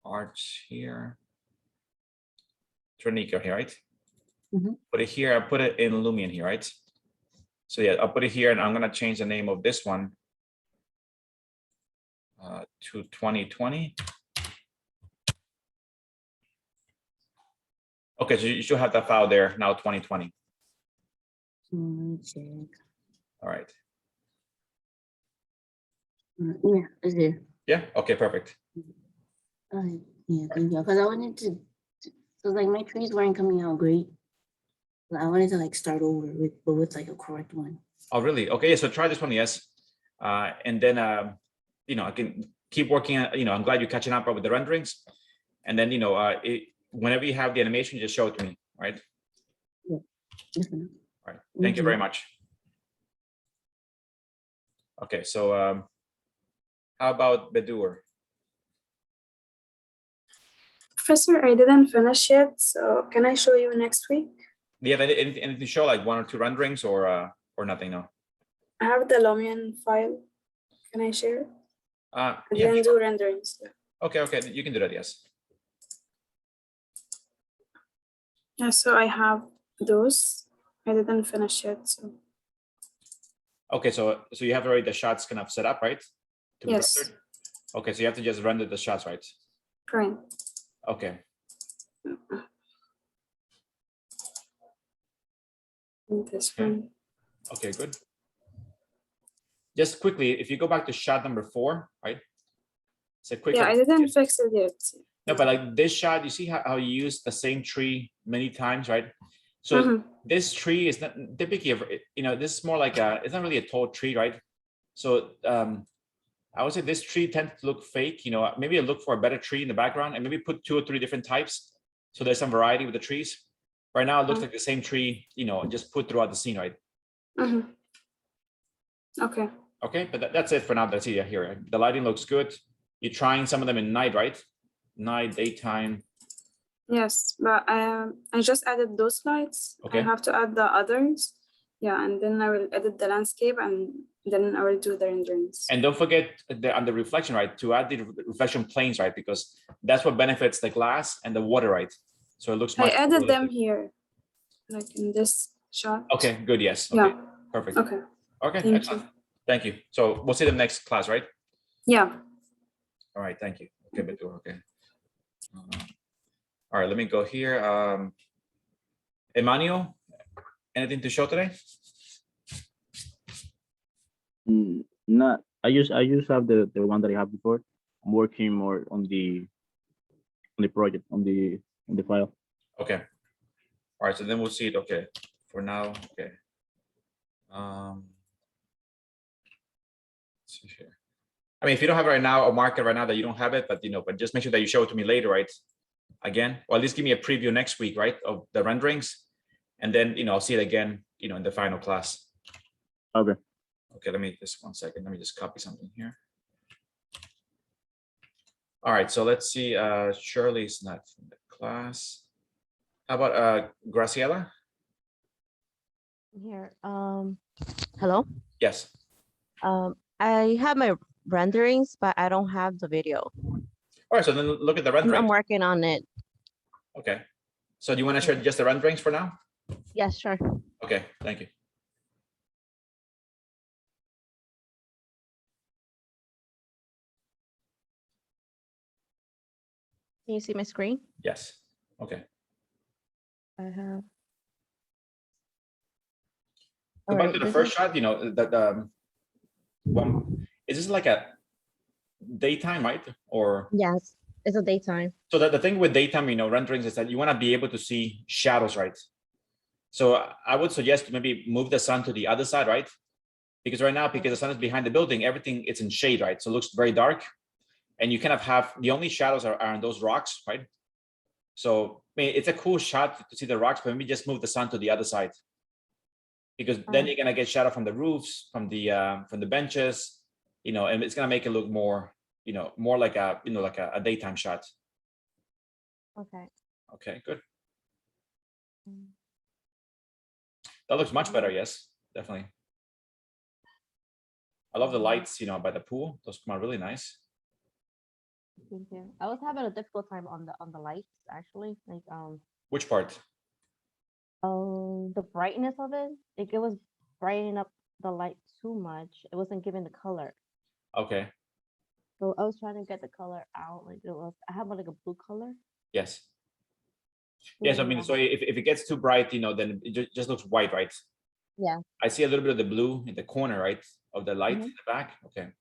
Arch here. Tranica here, right? Mhm. Put it here, I put it in Lumion here, right? So yeah, I'll put it here and I'm gonna change the name of this one to 2020. Okay, so you should have that file there now, 2020. So let me check. All right. Yeah, it's there. Yeah, okay, perfect. Yeah, thank you. Because I wanted to, so like my trees weren't coming out great. But I wanted to like start over with like a correct one. Oh, really? Okay, yeah, so try this one, yes. And then, I can keep working, I'm glad you're catching up with the renderings. And then, whenever you have the animation, just show it to me, right? Yes, ma'am. All right, thank you very much. Okay, so how about Bedour? Professor, I didn't finish yet, so can I show you next week? Do you have anything to show, like 1 or 2 renderings or nothing? No. I have the Lumion file. Can I share it? I Yeah, didn't sure. do renderings. Okay, you can do that, yes. Yeah, so I have those. I didn't finish yet, so Okay, so you have already the shots kind of set up, right? To be yes, rendered? Okay, so you have to just render the shots, right? print. Okay, This Okay. one. okay, good. Just quickly, if you go back to shot number 4, right? So quick. Yeah, I didn't fix it yet. No, but like this shot, you see how you use the same tree many times, right? So Mhm. this tree is not typically, this is more like it's not really a tall tree, right? So I would say this tree tends to look fake, maybe look for a better tree in the background and maybe put 2 or 3 different types. So there's some variety with the trees. Right now, it looks like the same tree, just put throughout the scene, right? Mhm. Okay. Okay, but that's it for now. That's it here. The lighting looks good. You're trying some of them in night, right? Night, daytime. Yes, but I just added those lights. Okay. I have to add the others. Yeah, and then I will edit the landscape and then I will do the renderings. And don't forget on the reflection, right? To add the reflection planes, right? Because that's what benefits the glass and the water, right? So it looks I much more added them realistic. here, like in this shot. Okay, good. Yes. Okay. Yeah. Perfect. Okay. Okay. Thank Excellent. you. Thank you. So we'll see the next class, right? Yeah. All right. Thank you. Okay, Betul. Okay. All right. Let me go here. Emmanuel, anything to show today? Not. I just have the one that I have before. I'm working more on the project on the file. Okay. All right. So then we'll see it. Okay. For now. Okay. Let's see here. I mean, if you don't have it right now, or mark it right now that you don't have it, but but just make sure that you show it to me later, right? Again, or at least give me a preview next week, right, of the renderings, and then I'll see it again, in the final class. Okay. Okay, let me just 1 second. Let me just copy something here. All right, so let's see. Shirley's not from the class. How about Graciela? Here, hello. Yes. I have my renderings, but I don't have the video. All right, so then look at the I'm renderings. working on it. Okay. So do you want to share just the renderings for now? Yes, sure. Okay, thank you. Can you see my screen? Yes. Okay. I have. Go All back right, to the this first is- shot, the one. Is this like a daytime, right? Or Yes, it's a daytime. so the thing with daytime, renderings is that you want to be able to see shadows, right? So I would suggest to maybe move the sun to the other side, right? Because right now, because the sun is behind the building, everything it's in shade, right? So it looks very dark. And you kind of have the only shadows are on those rocks, right? So I mean, it's a cool shot to see the rocks, but maybe just move the sun to the other side. Because then you're gonna get shadow from the roofs, from the benches, and it's gonna make it look more, more like a daytime shot. Okay. Okay, good. That looks much better. Yes, definitely. I love the lights, by the pool. Those come out really nice. Thank you. I was having a difficult time on the lights actually. Like Which part? The brightness of it, like it was brightening up the light too much. It wasn't giving the color. Okay, So I was trying to get the color out. Like it was, I have like a blue color. yes. Yes, I mean, so if it gets too bright, then it just looks white, right? Yeah. I see a little bit of the blue in the corner, right, of the light Mhm. in the back. Okay.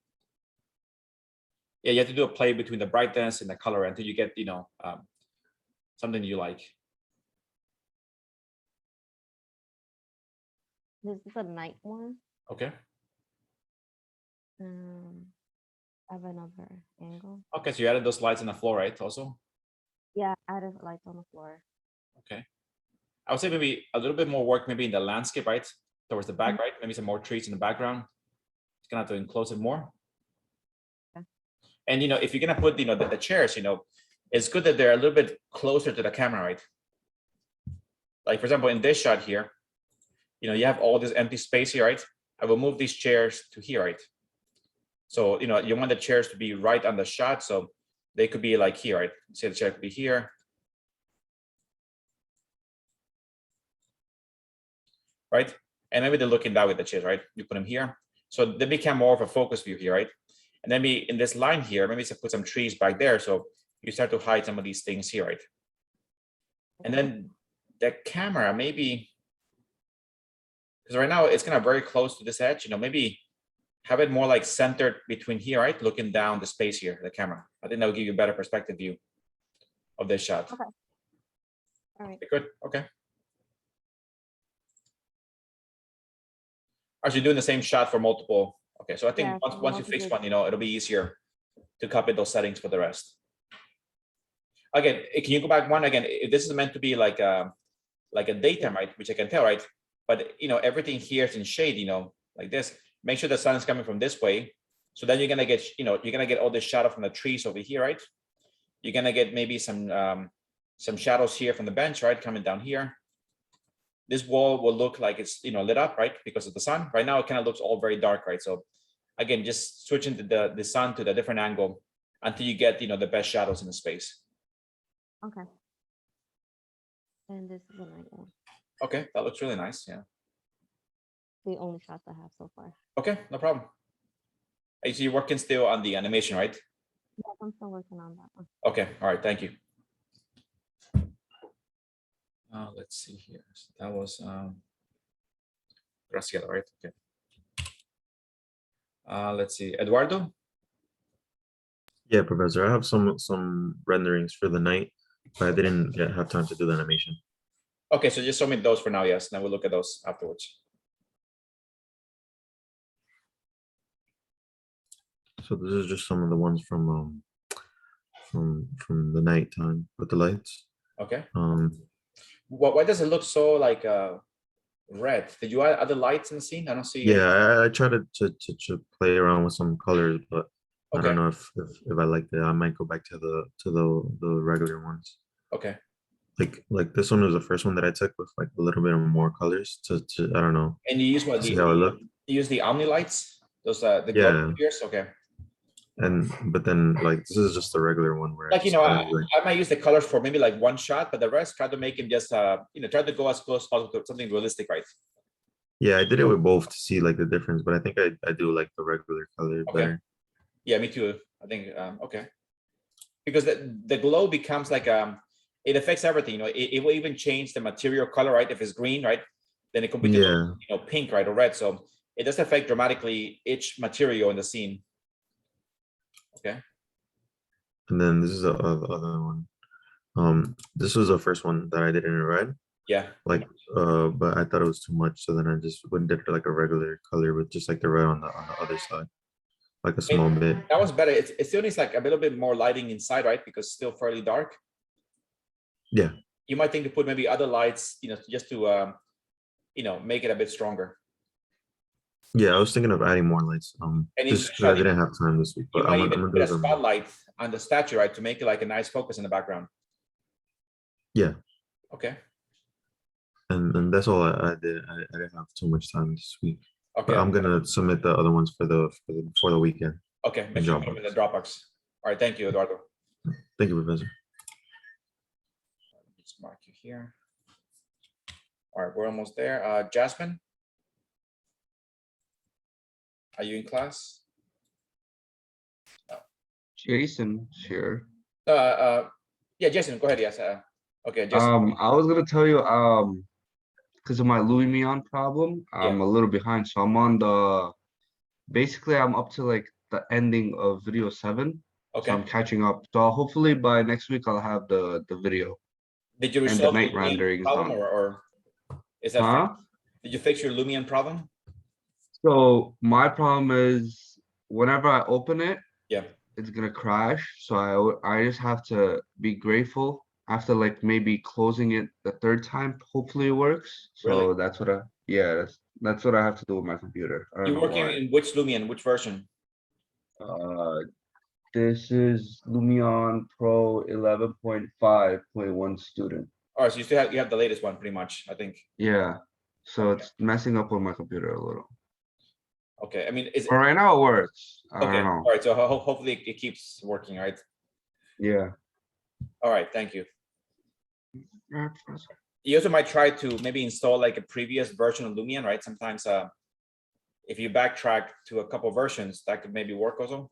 Yeah, you have to do a play between the brightness and the color until you get, something you like. This is a night one. Okay. I have another angle. Okay, so you added those lights on the floor, right? Also. Yeah, added lights on the floor. Okay. I would say maybe a little bit more work, maybe in the landscape, right, towards the back, Mhm. right? Maybe some more trees in the background. It's gonna have to enclose it more. Okay. And if you're gonna put the chairs, it's good that they're a little bit closer to the camera, right? Like for example, in this shot here, you have all this empty space here, right? I will move these chairs to here, right? So you want the chairs to be right on the shot, so they could be like here, right? Say the chair could be here. Right? And maybe they're looking down with the chairs, right? You put them here. So they become more of a focus view here, right? And then in this line here, maybe put some trees back there. So you start to hide some of these things here, right? And then the camera, maybe, because right now it's kind of very close to this edge, maybe have it more like centered between here, right? Looking down the space here, the camera. I think that will give you a better perspective view of this shot. Okay. All right. Good, okay. Actually doing the same shot for multiple. Okay, so I think Yeah, once you fix multiple. one, it'll be easier to copy those settings for the rest. Again, can you go back one again? If this is meant to be like a daytime, right? Which I can tell, right? But everything here is in shade, like this. Make sure the sun is coming from this way. So then you're gonna get, you're gonna get all this shadow from the trees over here, right? You're gonna get maybe some shadows here from the bench, right? Coming down here. This wall will look like it's lit up, right? Because of the sun. Right now it kind of looks all very dark, right? So again, just switching the sun to the different angle until you get the best shadows in the space. Okay. And this is a night one. Okay, that looks really nice. Yeah. The only shots I have so far. Okay, no problem. So you're working still on the animation, right? Yeah, I'm still working on that one. Okay, all right, thank you. Let's see here. So that was Graciela, right? Okay. Let's see, Eduardo. Yeah, Professor, I have some renderings for the night, but I didn't yet have time to do the animation. Okay, so just show me those for now, yes. Then we'll look at those afterwards. So this is just some of the ones from the nighttime with the lights. Okay. Why does it look so like red? Did you add other lights in the scene? I don't see. Yeah, I tried to play around with some colors, but I Okay. don't know if I like that. I might go back to the regular ones. Okay. Like this one was the first one that I took with like a little bit more colors to I don't know. And you use what? See how it looked. You use the Omni lights? Those the Yeah. glow spheres? Okay. But then like this is just the regular one where I Like just kinda, like, I might use the colors for maybe like one shot, but the rest try to make him just try to go as close as possible to something realistic, right? yeah, I did it with both to see like the difference, but I think I do like the regular color Okay. better. Yeah, me too. I think okay. Because the glow becomes like it affects everything, it will even change the material color, right? If it's green, right? Then it could be Yeah. pink, right, or red. So it does affect dramatically each material in the scene. Okay. And then this is the other one. This was the first one that I did in red. Yeah. Like, but I thought it was too much, so then I just went and did like a regular color with just like the red on the other side, like a small bit. That was better. It still needs like a little bit more lighting inside, right? Because it's still fairly dark. Yeah. You might think to put maybe other lights, just to make it a bit stronger. Yeah, I was thinking of adding more lights. And in Just the 'cause I shot, didn't have time this week, You but might I'm even gonna put do a them. spotlight on the statue, right, to make it like a nice focus in the background. Yeah. Okay. And that's all I did. I didn't have too much time this week. Okay. But I'm gonna submit the other ones for the weekend. Okay. Make sure you put them in the Dropbox. All right. Thank you, Eduardo. Thank you, Professor. Just mark you here. All right, we're almost there. Jasmine, are you in class? Jason here. Yeah, Jason, go ahead. Yes. Okay, Jason. I was gonna tell you, because of my Lumion problem, I'm Yeah. a little behind. So I'm on basically I'm up to like the ending of video 7. Okay. So I'm catching up. So hopefully by next week I'll have the video Did you and the resolve your night Lumion rendering is problem, done. or is that Huh? fixed? Did you fix your Lumion problem? So my problem is whenever I open it, Yeah. it's gonna crash. So I just have to be grateful after like maybe closing it the 3rd time. Hopefully it works. So Really? that's what that's what I have to do with my computer. I don't You're know working why. in which Lumion, which version? This is Lumion Pro 11.5.1 student. All right, so you have the latest one, pretty much, I think. Yeah. So Okay. it's messing up with my computer a little. Okay, I mean, is But right now it works. I okay? don't All know. right, so hopefully it keeps working, right? Yeah. All right, thank you. You also might try to maybe install like a previous version of Lumion, right? Sometimes if you backtrack to a couple versions, that could maybe work also.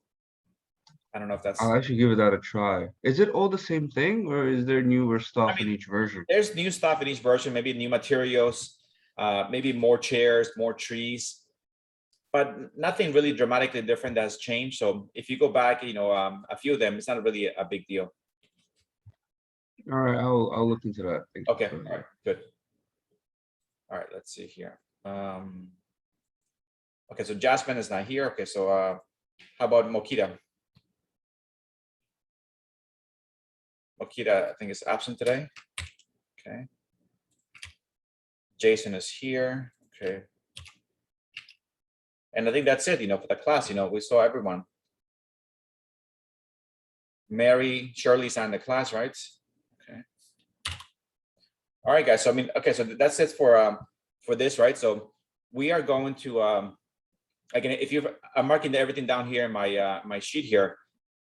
I don't know if that's. I'll actually give that a try. Is it all the same thing or is there newer stuff in each version? There's new stuff in each version, maybe new materials, maybe more chairs, more trees, but nothing really dramatically different that has changed. So if you go back, a few of them, it's not really a big deal. All right, I'll look into that. Thank you. Okay, all right, good. All right, let's see here. Okay, so Jasmine is not here. Okay, so how about Mokita? Mokita, I think, is absent today. Okay. Jason is here. Okay. And I think that's it, for the class, we saw everyone. Mary, Shirley's on the class, right? Okay. All right, guys. So, okay, so that's it for this, right? So we are going to, again, I'm marking everything down here in my sheet here.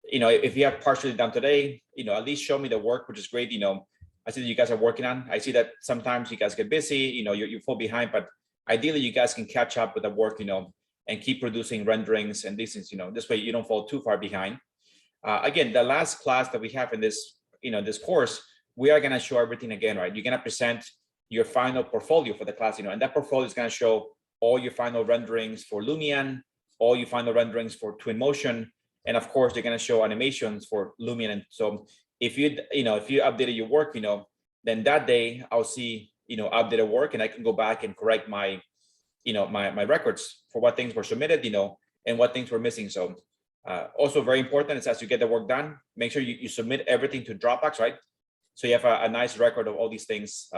If you have partially done today, at least show me the work, which is great. I see that you guys are working on. I see that sometimes you guys get busy, you fall behind, but ideally you guys can catch up with the work, and keep producing renderings and these things, this way you don't fall too far behind. Again, the last class that we have in this, this course, we are going to show everything again, right? You're going to present your final portfolio for the class, and that portfolio is going to show all your final renderings for Lumion, all your final renderings for Twinmotion, and of course, they're going to show animations for Lumion. And so if you updated your work, then that day I'll see, updated work, and I can go back and correct my, my records for what things were submitted, and what things were missing. So also very important is as you get the work done, make sure you submit everything to Dropbox, right? So you have a nice record of all these things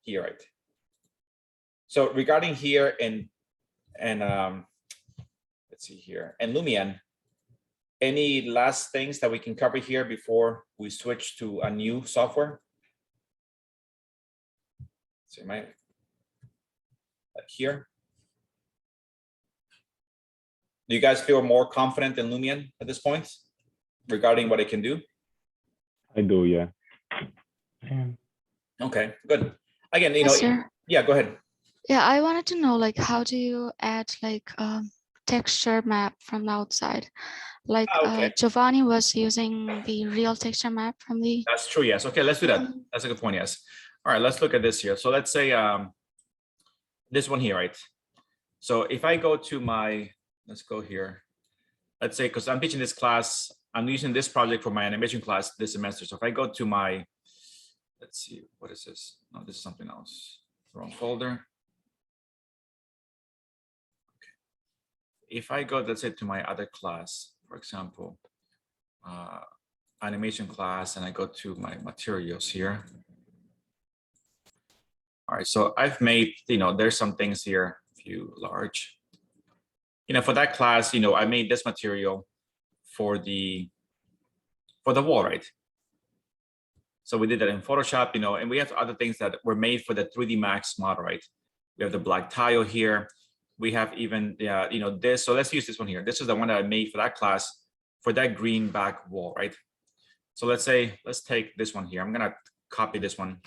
here, right? So regarding here and let's see here, and Lumion, any last things that we can cover here before we switch to a new software? So here. Do you guys feel more confident in Lumion at this point regarding what it can do? I do, yeah. Okay, good. Again, Yes, sir. yeah, go ahead. Yeah, I wanted to know, like, how do you add like texture map from the outside? Like Okay. Giovanni was using the real texture map from the. That's true, yes. Okay, let's do that. That's a good point, yes. All right, let's look at this here. So let's say this one here, right? So if I go to my, let's go here. Let's say, because I'm teaching this class, I'm using this project for my animation class this semester. So if I go to my, let's see, what is this? No, this is something else. Wrong folder. Okay. If I go, let's say, to my other class, for example, animation class, and I go to my materials here. All right, so I've made, there's some things here, view large. For that class, I made this material for the wall, right? So we did that in Photoshop, and we have other things that were made for the 3D Max model, right? We have the black tile here. We have even, this. So let's use this one here. This is the one that I made for that class for that green back wall, right? So let's take this one here. I'm gonna copy this one.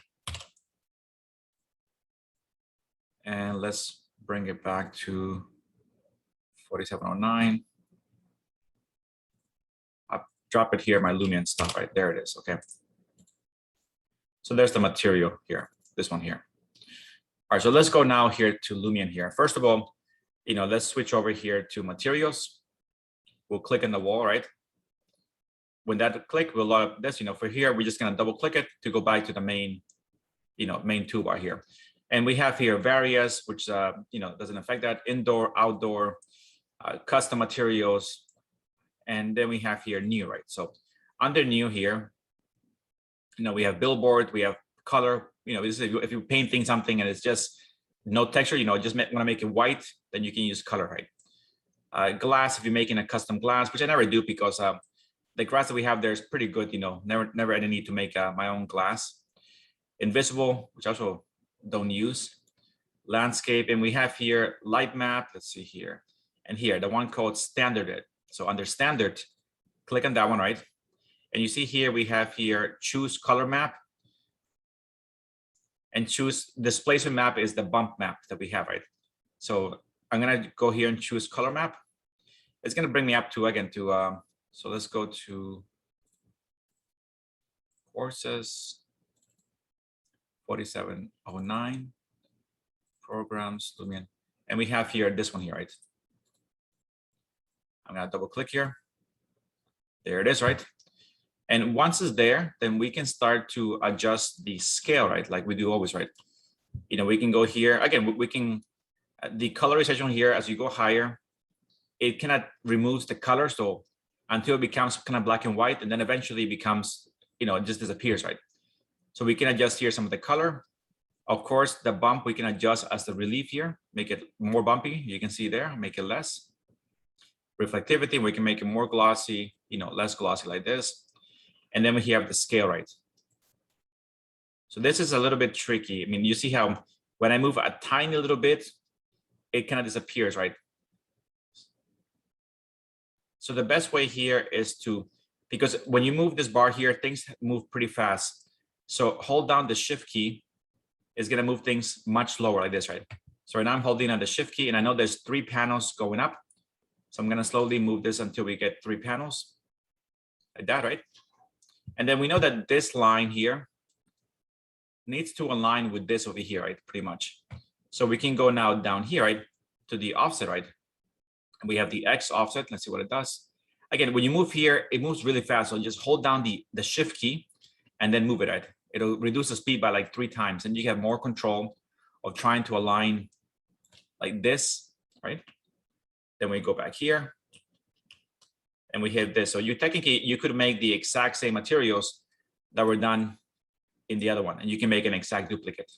And let's bring it back to 4709. I'll drop it here, my Lumion stuff, right? There it is, okay. So there's the material here, this one here. All right, so let's go now here to Lumion here. First of all, let's switch over here to materials. We'll click on the wall, right? When that click, we'll load up this, for here, we're just gonna double click it to go back to the main, main toolbar here. And we have here various, which, doesn't affect that, indoor, outdoor, custom materials. And then we have here new, right? So under new here, we have billboard, we have color, this is if you're painting something and it's just no texture, just want to make it white, then you can use color, right? Glass, if you're making a custom glass, which I never do because the glass that we have there is pretty good, never any need to make my own glass. Invisible, which I also don't use. Landscape, and we have here light map, let's see here. And here, the one called standard. So under standard, click on that one, right? And you see here, we have here, choose color map. And choose displacement map is the bump map that we have, right? So I'm gonna go here and choose color map. It's gonna bring me up to, again, to, so let's go to courses, 4709, programs, Lumion. And we have here, this one here, right? I'm gonna double click here. There it is, right? And once it's there, then we can start to adjust the scale, right? Like we do always, right? We can go here. Again, we can, the colorization here, as you go higher, it cannot remove the color. So until it becomes kind of black and white, and then eventually it becomes, it just disappears, right? So we can adjust here some of the color. Of course, the bump, we can adjust as the relief here, make it more bumpy. You can see there, make it less. Reflectivity, we can make it more glossy, less glossy like this. And then we have the scale, right? So this is a little bit tricky. I mean, you see how when I move a tiny little bit, it kind of disappears, right? So the best way here is to, because when you move this bar here, things move pretty fast. So hold down the shift key, is gonna move things much slower like this, right? So right now I'm holding on the shift key and I know there's 3 panels going up. So I'm gonna slowly move this until we get 3 panels like that, right? And then we know that this line here needs to align with this over here, right? Pretty much. So we can go now down here, right? To the offset, right? And we have the X offset. Let's see what it does. Again, when you move here, it moves really fast. So just hold down the shift key and then move it, right? It'll reduce the speed by like 3 times and you have more control of trying to align like this, right? Then we go back here and we hit this. So you technically, you could make the exact same materials that were done in the other one, and you can make an exact duplicate.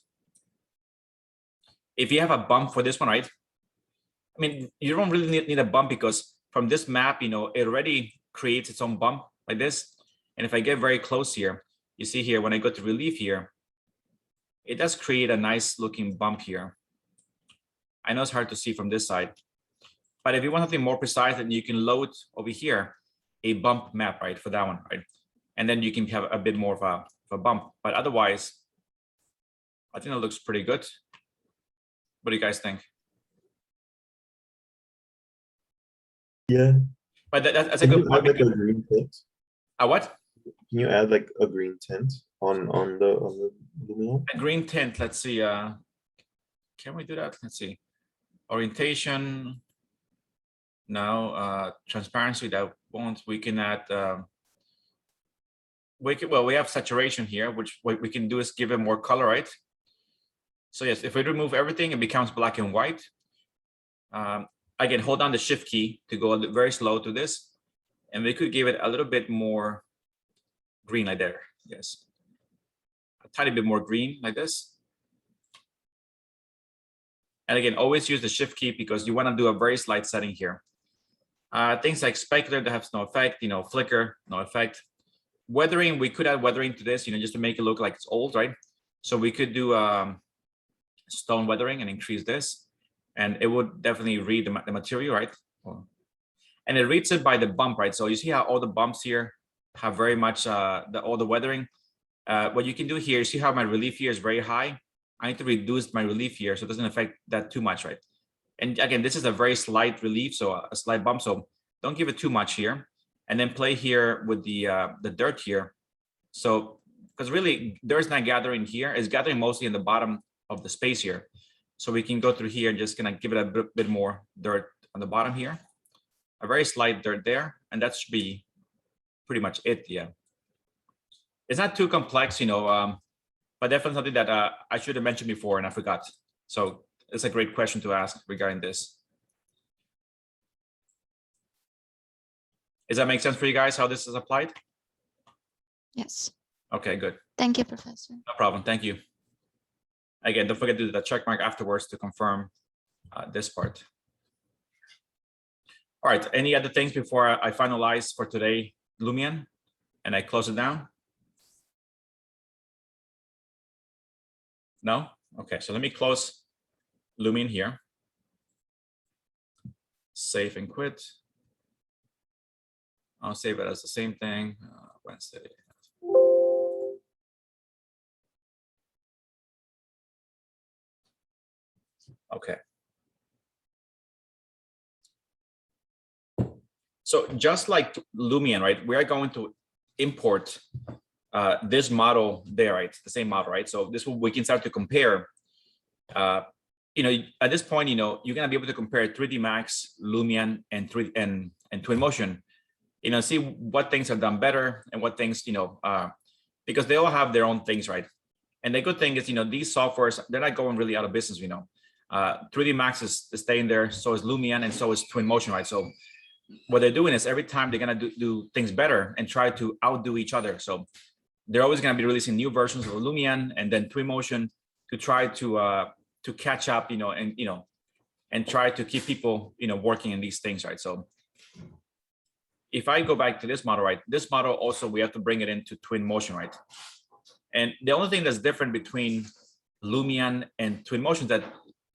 If you have a bump for this one, right? I mean, you don't really need a bump because from this map, it already creates its own bump like this. And if I get very close here, you see here, when I go to relief here, it does create a nice looking bump here. I know it's hard to see from this side, but if you want something more precise, then you can load over here a bump map, right, for that one, right? And then you can have a bit more of a bump. But otherwise, I think it looks pretty good. What do you guys think? Yeah. But that's a Can good you point. add like a green tint? A what? Can you add like a green tint on the Lumion? A green tint. Let's see. Can we do that? Let's see. Orientation. Now, transparency. That won't. We can add. We have saturation here, which what we can do is give it more color, right? So yes, if we remove everything, it becomes black and white. Again, hold down the shift key to go very slow to this, and we could give it a little bit more green like there. Yes, a tiny bit more green like this. And again, always use the shift key because you want to do a very slight setting here. Things like specular that has no effect, flicker, no effect. Weathering, we could add weathering to this, just to make it look like it's old, right? So we could do stone weathering and increase this, and it would definitely read the material, right? And it reads it by the bump, right? So you see how all the bumps here have very much all the weathering. What you can do here, see how my relief here is very high. I need to reduce my relief here so it doesn't affect that too much, right? And again, this is a very slight relief, so a slight bump. So don't give it too much here. And then play here with the dirt here. So, because really dirt's not gathering here, it's gathering mostly in the bottom of the space here. So we can go through here and just kind of give it a bit more dirt on the bottom here. A very slight dirt there, and that should be pretty much it, yeah. It's not too complex, you know, but definitely something that I should have mentioned before and I forgot. So it's a great question to ask regarding this. Does that make sense for you guys, how this is applied? Yes. Okay, good. Thank you, Professor. No problem, thank you. Again, don't forget to do the check mark afterwards to confirm this part. All right, any other things before I finalize for today, Lumion, and I close it down? No? Okay, so let me close Lumion here. Save and quit. I'll save it as the same thing, Wednesday. Okay. So just like Lumion, right, we are going to import this model there, right? The same model, right? So this will, we can start to compare. You know, at this point, you know, you're gonna be able to compare 3D Max, Lumion, and Twinmotion. You know, see what things are done better and what things, you know, because they all have their own things, right? And the good thing is, you know, these softwares, they're not going really out of business, you know. 3D Max is staying there, so is Lumion, and so is Twinmotion, right? So what they're doing is every time they're gonna do things better and try to outdo each other. So they're always gonna be releasing new versions of Lumion and then Twinmotion to try to catch up, you know, and try to keep people, you know, working in these things, right? So if I go back to this model, right, this model also, we have to bring it into Twinmotion, right? And the only thing that's different between Lumion and Twinmotion is that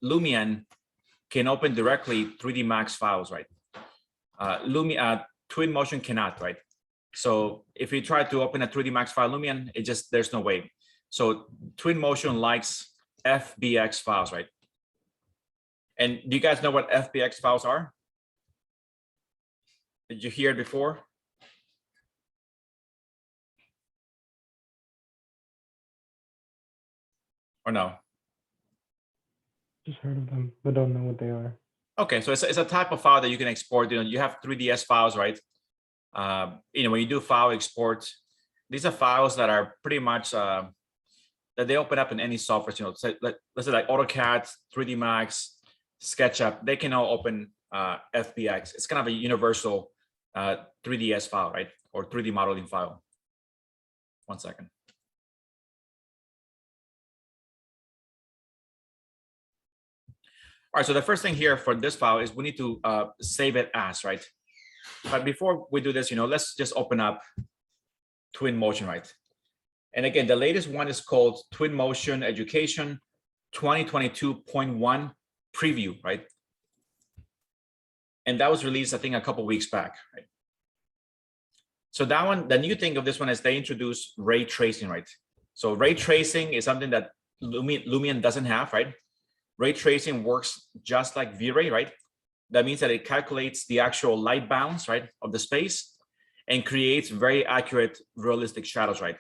Lumion can open directly 3D Max files, right? Twinmotion cannot, right? So if you try to open a 3D Max file Lumion, it just, there's no way. So Twinmotion likes Fbx files, right? And do you guys know what Fbx files are? Did you hear it before? Or no? Just heard of them, but don't know what they are. Okay, so it's a type of file that you can export. You know, you have 3ds files, right? You know, when you do file export, these are files that are pretty much that they open up in any software. You know, so let's say like AutoCAD, 3D Max, SketchUp, they can all open FBX. It's kind of a universal 3ds file, right? Or 3D modeling file. 1 second. All right, so the first thing here for this file is we need to save it as, right? But before we do this, you know, let's just open up Twinmotion, right? And again, the latest one is called Twinmotion Education 2022.1 preview, right? And that was released, I think, a couple weeks back, right? So that one, the new thing of this one is they introduced ray tracing, right? So ray tracing is something that Lumion doesn't have, right? Ray tracing works just like V-Ray, right? That means that it calculates the actual light bounds, right, of the space and creates very accurate, realistic shadows, right?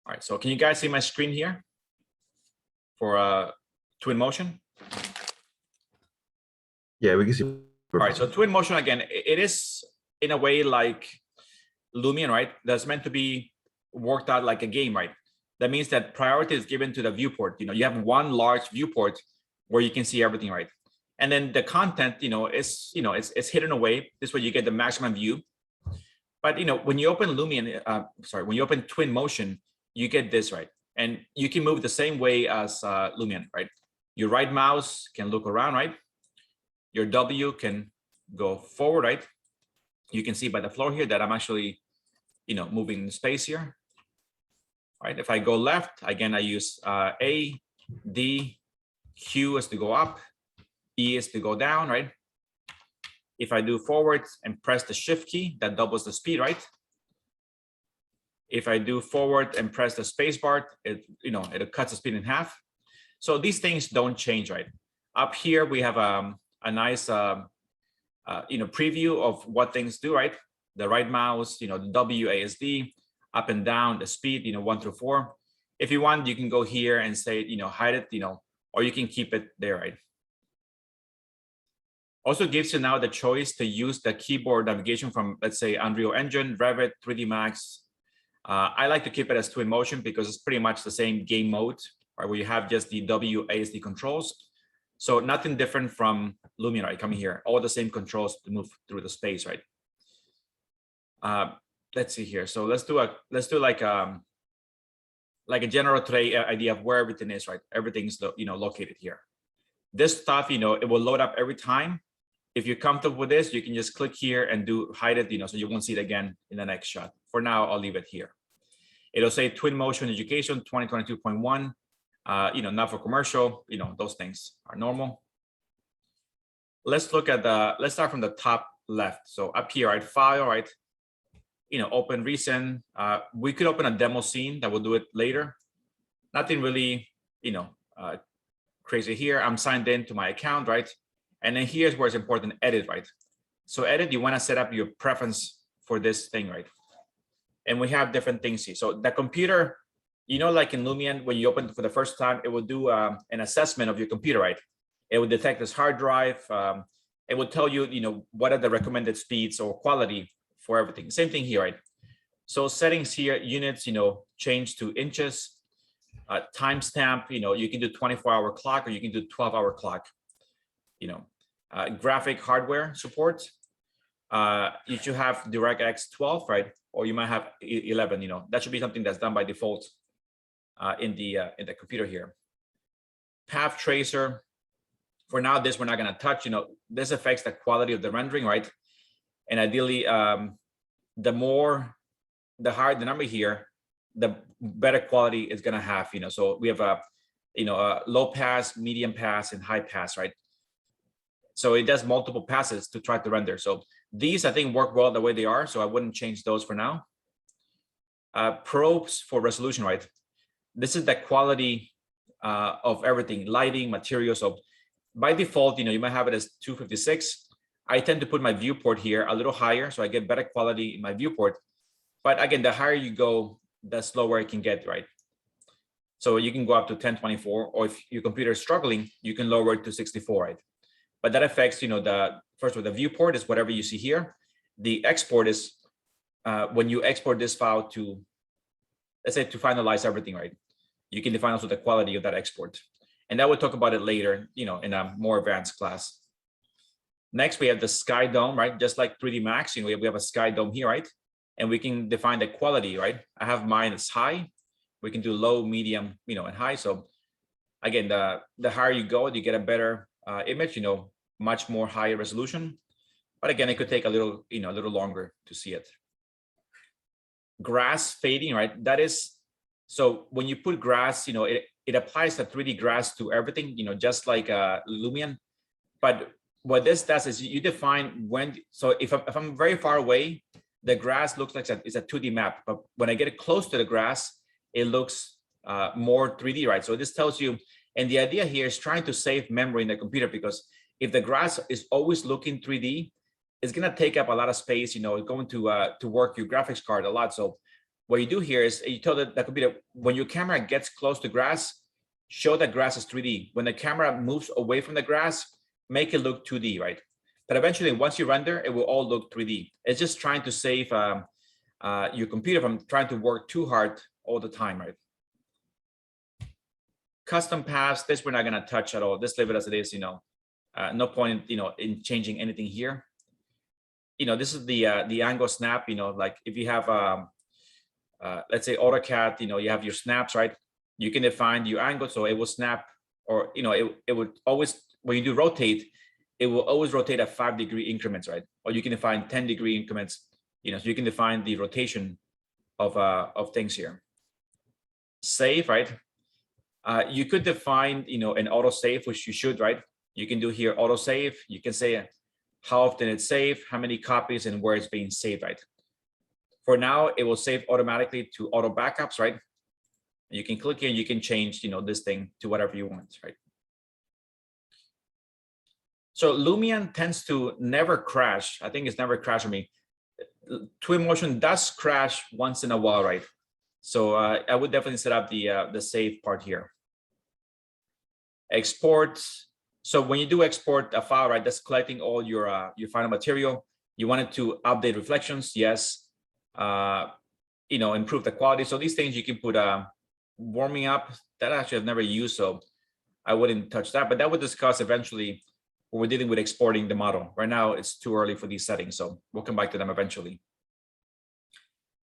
All right, so can you guys see my screen here for Twinmotion? Yeah, we can see. All right, so Twinmotion, again, it is in a way like Lumion, right? That's meant to be worked out like a game, right? That means that priority is given to the viewport. You know, you have one large viewport where you can see everything, right? And then the content, you know, is, you know, it's hidden away. This way you get the maximum view. But, you know, when you open Lumion, when you open Twinmotion, you get this, right? And you can move the same way as Lumion, right? Your right mouse can look around, right? Your W can go forward, right? You can see by the floor here that I'm actually, you know, moving in space here. Right, if I go left, again, I use A, D, Q is to go up, E is to go down, right? If I do forward and press the shift key, that doubles the speed, right? If I do forward and press the space bar, it, you know, it cuts the speed in half. So these things don't change, right? Up here, we have a nice, preview of what things do, right? The right mouse, the WASD, up and down, the speed, 1 through 4. If you want, you can go here and say, hide it, or you can keep it there, right? Also gives you now the choice to use the keyboard navigation from, let's say, Unreal Engine, Revit, 3D Max. I like to keep it as Twinmotion because it's pretty much the same game mode, right, where you have just the WASD controls. So nothing different from Lumion, right? Coming here, all the same controls to move through the space, right? Let's see here. So let's do like a general idea of where everything is, right? Everything's located here. This stuff, it will load up every time. If you're comfortable with this, you can just click here and hide it, so you won't see it again in the next shot. For now, I'll leave it here. It'll say Twinmotion Education 2022.1. Not for commercial. Those things are normal. Let's look at let's start from the top left. So up here, right? File, right? Open recent. We could open a demo scene that will do it later. Nothing really, crazy here. I'm signed in to my account, right? And then here's where it's important, edit, right? So edit, you want to set up your preference for this thing, right? And we have different things here. So the computer, like in Lumion, when you open it for the first time, it will do an assessment of your computer, right? It will detect this hard drive. It will tell you, what are the recommended speeds or quality for everything. Same thing here, right? So settings here, units, change to inches. Timestamp, you can do 24-hour clock or you can do 12-hour clock. Graphic hardware support. You should have DirectX 12, right? Or you might have 11. That should be something that's done by default in the computer here. Path tracer. For now, this we're not going to touch. This affects the quality of the rendering, right? And ideally, the higher the number here, the better quality it's going to have. So we have a low pass, medium pass, and high pass, right? So it does multiple passes to try to render. So these, I think, work well the way they are. So I wouldn't change those for now. Probes for resolution, right? This is the quality of everything, lighting, materials. So by default, you might have it as 256. I tend to put my viewport here a little higher, so I get better quality in my viewport. But again, the higher you go, the slower it can get, right? So you can go up to 1024, or if your computer is struggling, you can lower it to 64, right? But that affects, first of all, the viewport is whatever you see here. The export is when you export this file to, let's say, to finalize everything, right? You can define also the quality of that export. And that we'll talk about it later, in a more advanced class. Next, we have the sky dome, right? Just like 3D Max, we have a sky dome here, right? And we can define the quality, right? I have mine as high. We can do low, medium, and high. So again, the higher you go, you get a better image, much more higher resolution. But again, it could take a little longer to see it. Grass fading, right? That is, so when you put grass, it applies the 3D grass to everything, just like Lumion. But what this does is you define when, so if I'm very far away, the grass looks like it's a 2D map. But when I get close to the grass, it looks more 3D, right? So this tells you, and the idea here is trying to save memory in the computer, because if the grass is always looking 3D, it's going to take up a lot of space, it's going to work your graphics card a lot. So what you do here is you tell the computer, when your camera gets close to grass, show that grass is 3D. When the camera moves away from the grass, make it look 2D, right? But eventually, once you render, it will all look 3D. It's just trying to save your computer from trying to work too hard all the time, right? Custom paths, this we're not going to touch at all. Just leave it as it is, no point, in changing anything here. This is the angle snap, like if you have, let's say AutoCAD, you have your snaps, right? You can define your angle, so it will snap, or, it would always, when you do rotate, it will always rotate at 5-degree increments, right? Or you can define 10-degree increments, so you can define the rotation of things here. Save, right? You could define, an auto save, which you should, right? You can do here auto save. You can say how often it's saved, how many copies, and where it's being saved, right? For now, it will save automatically to auto backups, right? You can click here, you can change, this thing to whatever you want, right? So Lumion tends to never crash. I think it's never crashed for me. Twinmotion does crash once in a while, right? So I would definitely set up the save part here. Export. So when you do export a file, right, that's collecting all your final material. You wanted to update reflections, yes. Improve the quality. So these things you can put warming up. That actually I've never used, so I wouldn't touch that. But that would discuss eventually when we're dealing with exporting the model. Right now, it's too early for these settings, so we'll come back to them eventually.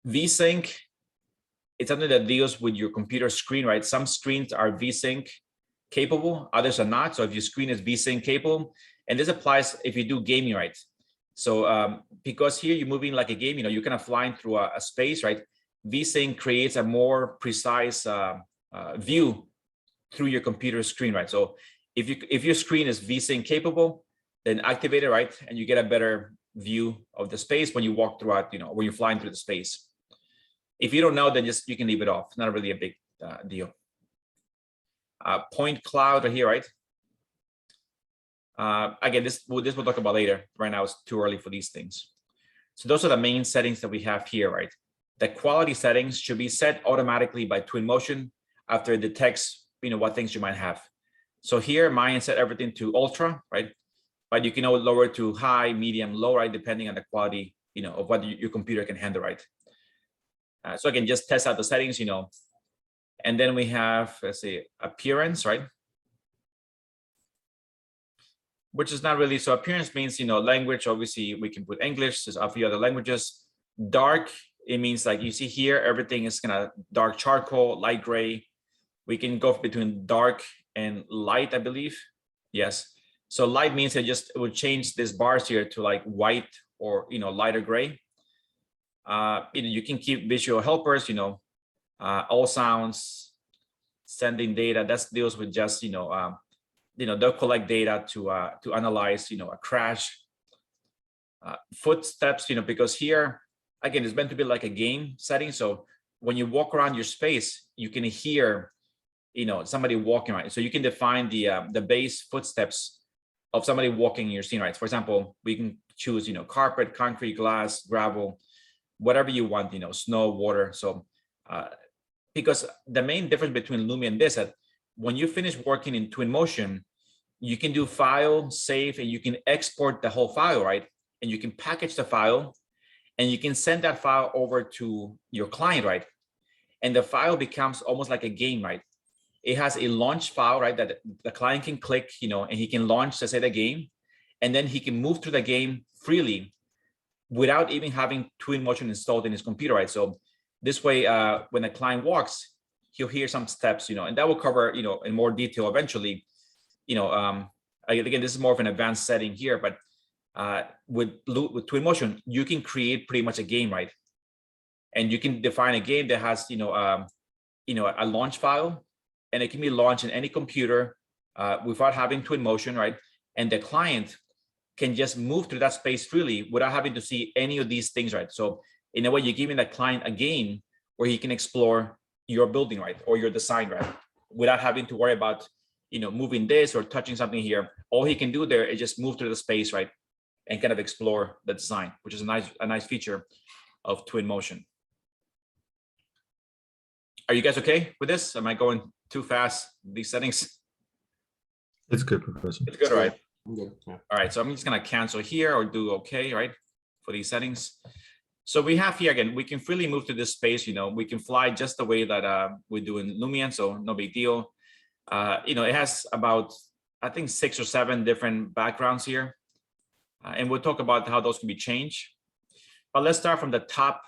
VSync, it's something that deals with your computer screen, right? Some screens are VSync capable, others are not. So if your screen is VSync capable, and this applies if you do gaming, right? So because here you're moving like a game, you're kind of flying through a space, right? VSync creates a more precise view through your computer screen, right? So if your screen is VSync capable, then activate it, right? And you get a better view of the space when you walk throughout, when you're flying through the space. If you don't know, then you can leave it off. Not really a big deal. Point cloud right here, right? Again, this we'll talk about later. Right now, it's too early for these things. So those are the main settings that we have here, right? The quality settings should be set automatically by Twinmotion after it detects, what things you might have. So here, mine set everything to ultra, right? But you can always lower it to high, medium, low, right? Depending on the quality, of what your computer can handle, right? So again, just test out the settings, and then we have, let's say, appearance, right? Which is not really, so appearance means, language, obviously we can put English, there's a few other languages. Dark, it means like you see here, everything is kind of dark charcoal, light gray. We can go between dark and light, I believe. Yes. So light means it would change these bars here to like white or, lighter gray. You can keep visual helpers, all sounds, sending data, that deals with just, they'll collect data to analyze, a crash. Footsteps, because here, again, it's meant to be like a game setting. So when you walk around your space, you can hear, somebody walking, right? So you can define the base footsteps of somebody walking in your scene, right? For example, we can choose, carpet, concrete, glass, gravel, whatever you want, snow, water. So because the main difference between Lumion and this, that when you finish working in Twinmotion, you can do file, save, and you can export the whole file, right? And you can package the file and you can send that file over to your client, right? And the file becomes almost like a game, right? It has a launch file, right? That the client can click, and he can launch, let's say, the game, and then he can move through the game freely without even having Twinmotion installed in his computer, right? So this way, when the client walks, he'll hear some steps, and that will cover, in more detail eventually. Again, this is more of an advanced setting here, but with Twinmotion, you can create pretty much a game, right? And you can define a game that has, a launch file, and it can be launched in any computer without having Twinmotion, right? And the client can just move through that space freely without having to see any of these things, right? So in a way, you're giving the client a game where he can explore your building, right? Or your design, right? Without having to worry about, moving this or touching something here. All he can do there is just move through the space, right? And kind of explore the design, which is a nice feature of Twinmotion. Are you guys okay with this? Am I going too fast, these settings? It's good, Professor. It's good, right? I'm good. Yeah. All right, so I'm just gonna cancel here or do okay, right? For these settings. So we have here, again, we can freely move to this space, we can fly just the way that we do in Lumion, so no big deal. It has about, I think, 6 or 7 different backgrounds here. And we'll talk about how those can be changed. But let's start from the top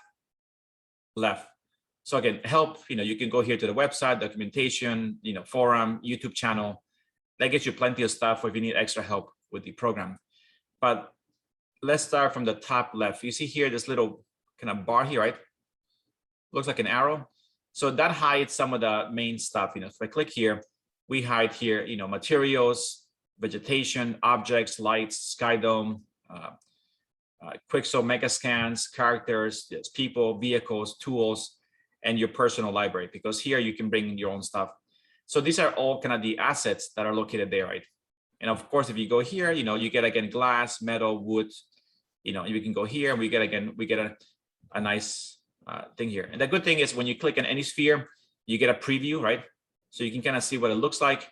left. So again, help, you can go here to the website, documentation, forum, YouTube channel. That gets you plenty of stuff if you need extra help with the program. But let's start from the top left. You see here this little kind of bar here, right? Looks like an arrow. So that hides some of the main stuff. If I click here, we hide here, materials, vegetation, objects, lights, sky dome, Quixel mega scans, characters, people, vehicles, tools, and your personal library, because here you can bring in your own stuff. So these are all kind of the assets that are located there, right? And of course, if you go here, you get again glass, metal, wood, you can go here and we get a nice thing here. And the good thing is when you click on any sphere, you get a preview, right? So you can kind of see what it looks like.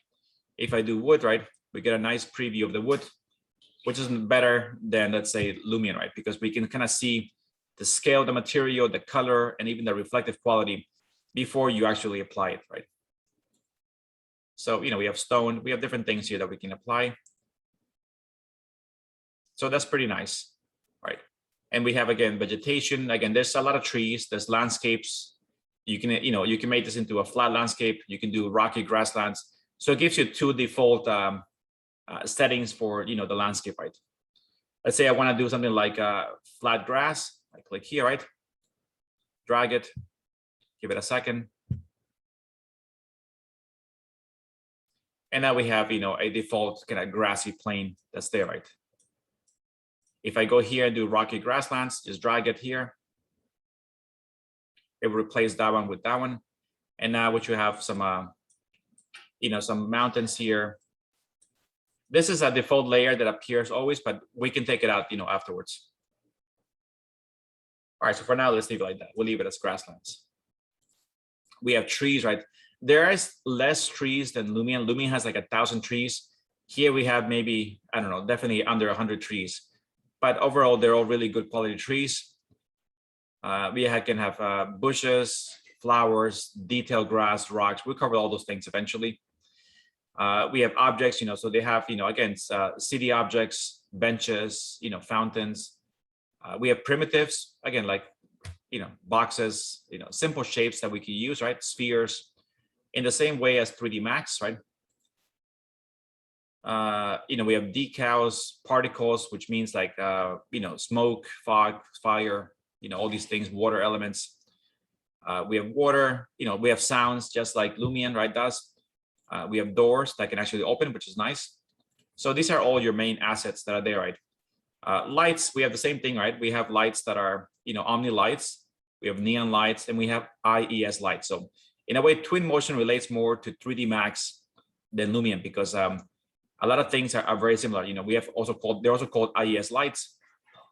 If I do wood, right, we get a nice preview of the wood, which is better than, let's say, Lumion, right? Because we can kind of see the scale of the material, the color, and even the reflective quality before you actually apply it, right? So, we have stone, we have different things here that we can apply. So that's pretty nice, right? And we have, again, vegetation. Again, there's a lot of trees, there's landscapes. You can, you can make this into a flat landscape. You can do rocky grasslands. So it gives you two default settings for, the landscape, right? Let's say I want to do something like flat grass. I click here, right? Drag it, give it a second. And now we have, a default kind of grassy plain that's there, right? If I go here and do rocky grasslands, just drag it here. It will replace that one with that one. And now what you have some, some mountains here. This is a default layer that appears always, but we can take it out, afterwards. All right, so for now, let's leave it like that. We'll leave it as grasslands. We have trees, right? There is less trees than Lumion. Lumion has like 1,000 trees. Here we have maybe, I don't know, definitely under 100 trees. But overall, they're all really good quality trees. We can have bushes, flowers, detailed grass, rocks. We'll cover all those things eventually. We have objects, so they have, again, city objects, benches, fountains. We have primitives, again, like, boxes, simple shapes that we can use, right? Spheres, in the same way as 3D Max, right? We have decals, particles, which means like, smoke, fog, fire, all these things, water elements. We have water, we have sounds just like Lumion, right, does. We have doors that can actually open, which is nice. So these are all your main assets that are there, right? Lights, we have the same thing, right? We have lights that are, Omni lights. We have neon lights, and we have IES lights. So in a way, Twinmotion relates more to 3D Max than Lumion, because a lot of things are very similar. We have also they're also called IES lights,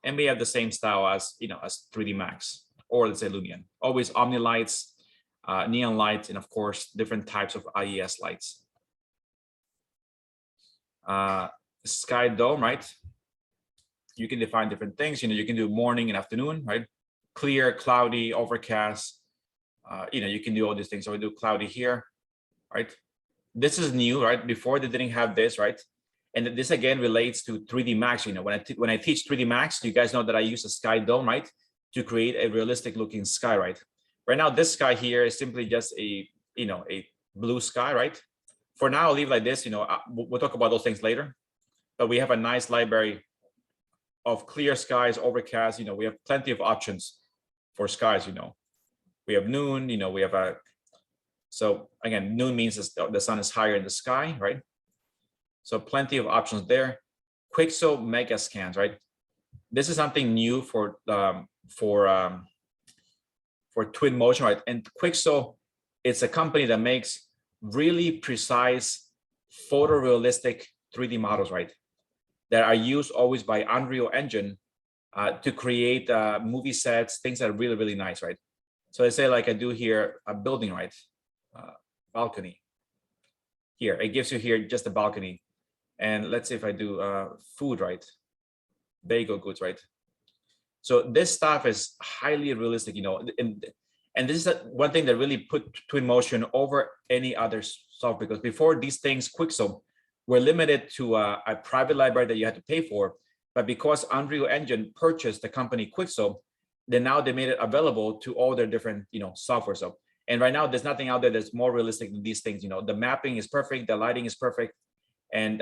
and we have the same style as, as 3D Max, or let's say Lumion. Always Omni lights, neon lights, and of course, different types of IES lights. Sky dome, right? You can define different things. You can do morning and afternoon, right? Clear, cloudy, overcast. You can do all these things. So we do cloudy here, right? This is new, right? Before they didn't have this, right? And this again relates to 3D Max. When I teach 3D Max, you guys know that I use a sky dome, right, to create a realistic looking sky, right? Right now, this sky here is simply just a blue sky, right? For now, I'll leave like this. We'll talk about those things later. But we have a nice library of clear skies, overcast. We have plenty of options for skies. We have noon. We have so again, noon means the sun is higher in the sky, right? So plenty of options there. Quixel mega scans, right? This is something new for Twinmotion, right? And Quixel, it's a company that makes really precise photorealistic 3D models, right? That are used always by Unreal Engine to create movie sets, things that are really, really nice, right? So I say, like I do here, a building, right? Balcony. Here, it gives you here just a balcony. And let's say if I do food, right? Bagel goods, right? So this stuff is highly realistic, and this is one thing that really put Twinmotion over any other software, because before these things, Quixel, were limited to a private library that you had to pay for. But because Unreal Engine purchased the company Quixel, then now they made it available to all their different, software. So, and right now there's nothing out there that's more realistic than these things. The mapping is perfect, the lighting is perfect, and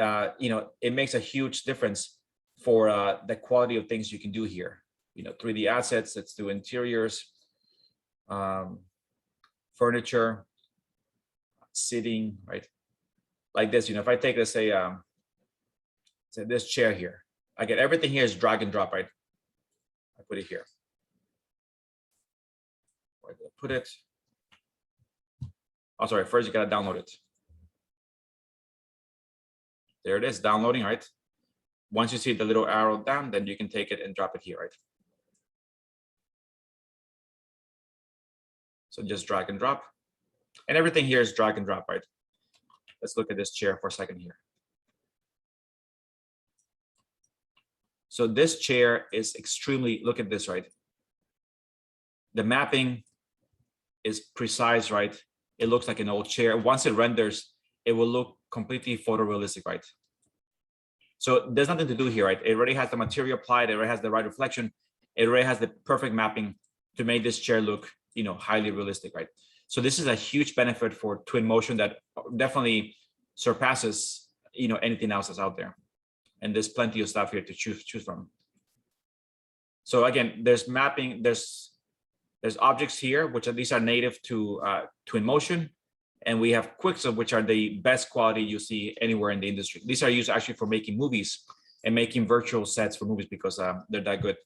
it makes a huge difference for the quality of things you can do here. 3D assets, let's do interiors, furniture, sitting, right? Like this, if I take, let's say this chair here, I get everything here is drag and drop, right? I put it here. Where did I put it? Oh, sorry, first you gotta download it. There it is, downloading, right? Once you see the little arrow down, then you can take it and drop it here, right? So just drag and drop. And everything here is drag and drop, right? Let's look at this chair for a second here. So this chair is extremely, look at this, right? The mapping is precise, right? It looks like an old chair. Once it renders, it will look completely photorealistic, right? So there's nothing to do here, right? It already has the material applied, it already has the right reflection, it already has the perfect mapping to make this chair look, you know, highly realistic, right? So this is a huge benefit for Twinmotion that definitely surpasses, you know, anything else that's out there. And there's plenty of stuff here to choose from. So again, there's mapping, there's objects here, which are, these are native to Twinmotion. And we have quicks, which are the best quality you see anywhere in the industry. These are used actually for making movies and making virtual sets for movies because they're that good.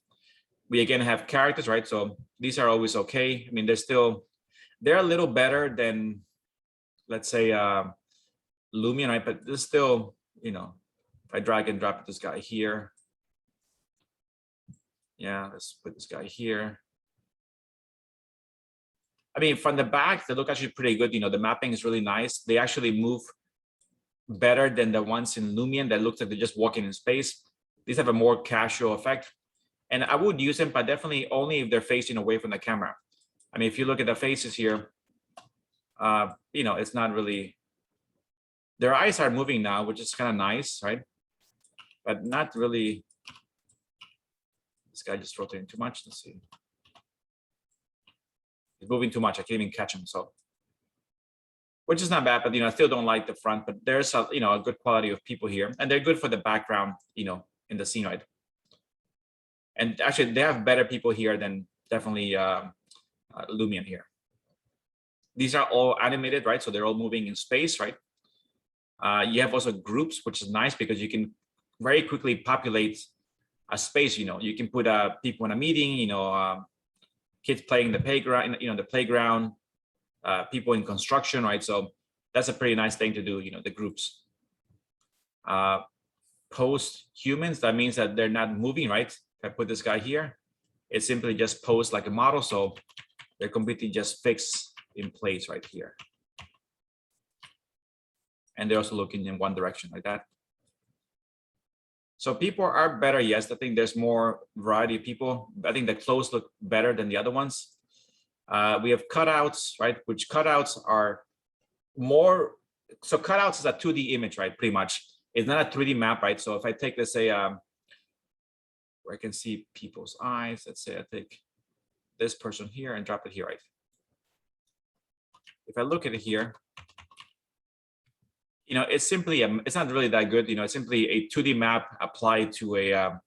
We again have characters, right? So these are always okay. I mean, they're a little better than, let's say, Lumion, right? But there's still, you know, if I drag and drop this guy here. Yeah, let's put this guy here. I mean, from the back, they look actually pretty good. You know, the mapping is really nice. They actually move better than the ones in Lumion that looks like they're just walking in space. These have a more casual effect. And I would use them, but definitely only if they're facing away from the camera. I mean, if you look at the faces here, you know, it's not really, their eyes are moving now, which is kind of nice, right? But not really. This guy just rotating too much. Let's see. He's moving too much. I can't even catch him. So, which is not bad, but you know, I still don't like the front. But there's a, you know, a good quality of people here, and they're good for the background, you know, in the scene, right? And actually, they have better people here than definitely Lumion here. These are all animated, right? So they're all moving in space, right? You have also groups, which is nice because you can very quickly populate a space. You know, you can put people in a meeting. You know, kids playing the playground. You know, the playground. People in construction, right? So that's a pretty nice thing to do. You know, the groups. Post humans. That means that they're not moving, right? If I put this guy here, it simply just posed like a model. So they're completely just fixed in place right here. And they're also looking in one direction like that. So people are better, yes. I think there's more variety of people. I think the clothes look better than the other ones. We have cutouts, right? Which cutouts are more, so cutouts is a 2D image, right? Pretty much. It's not a 3D map, right? So if I take, let's say, where I can see people's eyes, let's say I take this person here and drop it here, right? If I look at it here, you know, it's simply, it's not really that good. You know, it's simply a 2D map applied to a,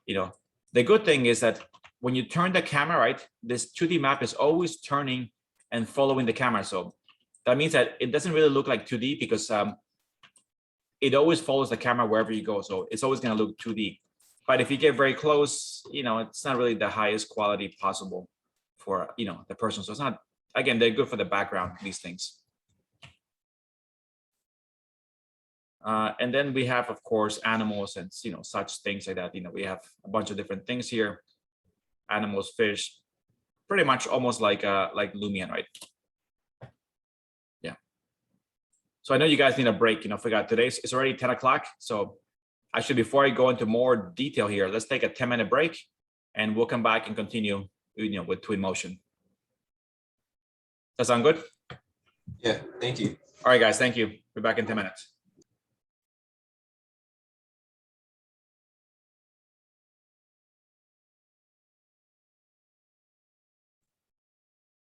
you know, the good thing is that when you turn the camera, right, this 2D map is always turning and following the camera. So that means that it doesn't really look like 2D because it always follows the camera wherever you go. So it's always going to look 2D. But if you get very close, you know, it's not really the highest quality possible for, you know, the person. So it's not, again, they're good for the background, these things. And then we have, of course, animals and, you know, such things like that. You know, we have a bunch of different things here. Animals, fish, pretty much almost like Lumion, right? Yeah. So I know you guys need a break. You know, forgot today's, it's already 10 o'clock. So actually, before I go into more detail here, let's take a 10-minute break and we'll come back and continue, you know, with Twinmotion. That sound good? Yeah, thank you. All right, guys, thank you. We're back in 10 minutes.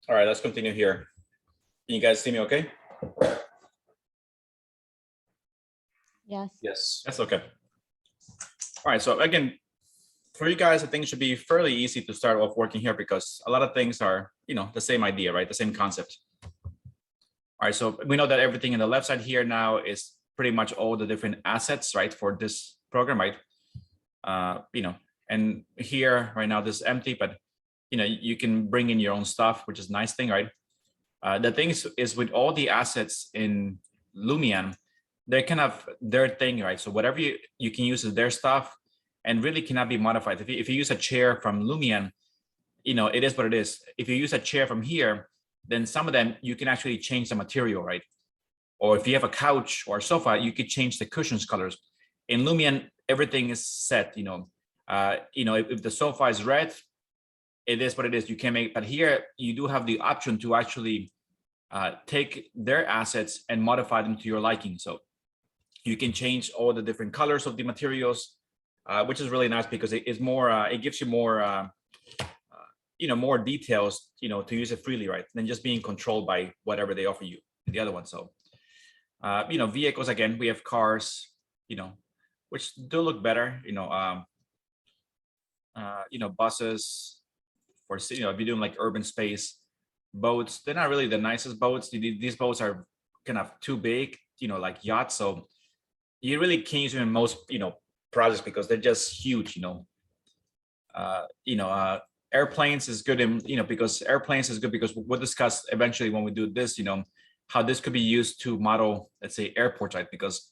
All right, let's continue here. Can you guys see me okay? Yes. Yes. That's okay. All right, so again, for you guys, I think it should be fairly easy to start off working here because a lot of things are, you know, the same idea, right? The same concept. All right, so we know that everything in the left side here now is pretty much all the different assets, right, for this program, right? You know, and here right now this is empty, but you know, you can bring in your own stuff, which is a nice thing, right? The thing is with all the assets in Lumion, they're kind of their thing, right? So whatever you can use is their stuff and really cannot be modified. If you use a chair from Lumion, you know, it is what it is. If you use a chair from here, then some of them you can actually change the material, right? Or if you have a couch or a sofa, you could change the cushions colors. In Lumion, everything is set, you know. If the sofa is red, it is what it is. You can make, but here you do have the option to actually take their assets and modify them to your liking. So you can change all the different colors of the materials, which is really nice because it is more. It gives you more, more details, to use it freely, right? Than just being controlled by whatever they offer you. The other one. So, vehicles again. We have cars, which do look better. Buses. For if you're doing like urban space, boats, they're not really the nicest boats. These boats are kind of too big, like yachts. So you really can't use them in most, projects because they're just huge. Airplanes is good because we'll discuss eventually when we do this, how this could be used to model, let's say, airports, right? Because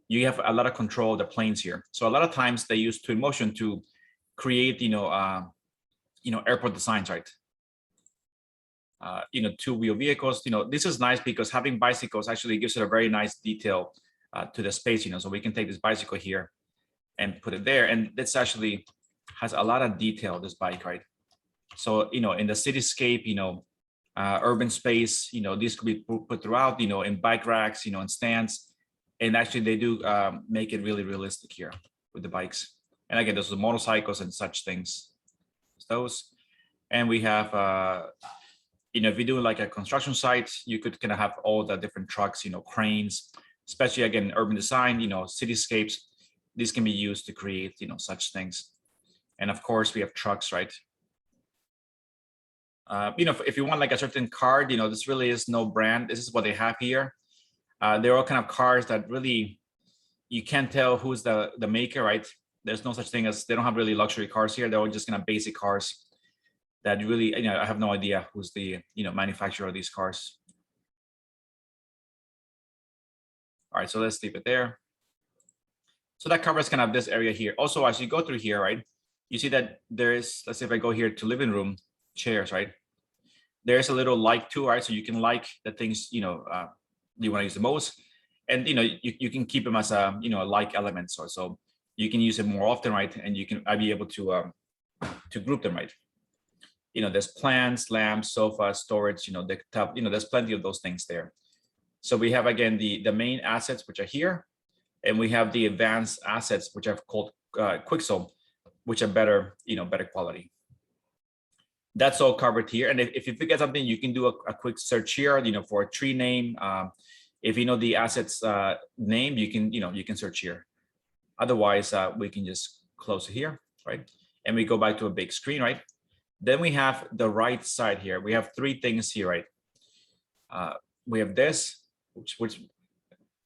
you have a lot of control of the planes here. So a lot of times they use Twinmotion to create, airport designs, right? Two-wheel vehicles. This is nice because having bicycles actually gives it a very nice detail to the space. So we can take this bicycle here and put it there, and this actually has a lot of detail. This bike, right? So in the cityscape, urban space, these could be put throughout. In bike racks, in stands, and actually they do make it really realistic here with the bikes. And again, those are motorcycles and such things. Those, and we have if you do like a construction site, you could kind of have all the different trucks, cranes, especially again urban design, cityscapes. These can be used to create such things. And of course we have trucks, right? If you want like a certain card, this really is no brand. This is what they have here. They're all kind of cars that really you can't tell who's the maker, right? There's no such thing as, they don't have really luxury cars here. They're all just kind of basic cars that really, I have no idea who's the, manufacturer of these cars. All right, so let's leave it there. So that covers kind of this area here. Also, as you go through here, right, you see that there is, let's say if I go here to living room chairs, right? There's a little like tool, right? So you can like the things, you want to use the most. And, you can keep them as a, like elements or so. You can use it more often, right? And I'd be able to group them, right? There's plants, lamps, sofa, storage, the top, there's plenty of those things there. So we have, again, the main assets, which are here, and we have the advanced assets, which are called Quixel, which are better, better quality. That's all covered here. And if you forget something, you can do a quick search here, for a tree name. If you know the assets name, you can search here. Otherwise, we can just close it here, right? And we go back to a big screen, right? Then we have the right side here. We have three things here, right? We have this, which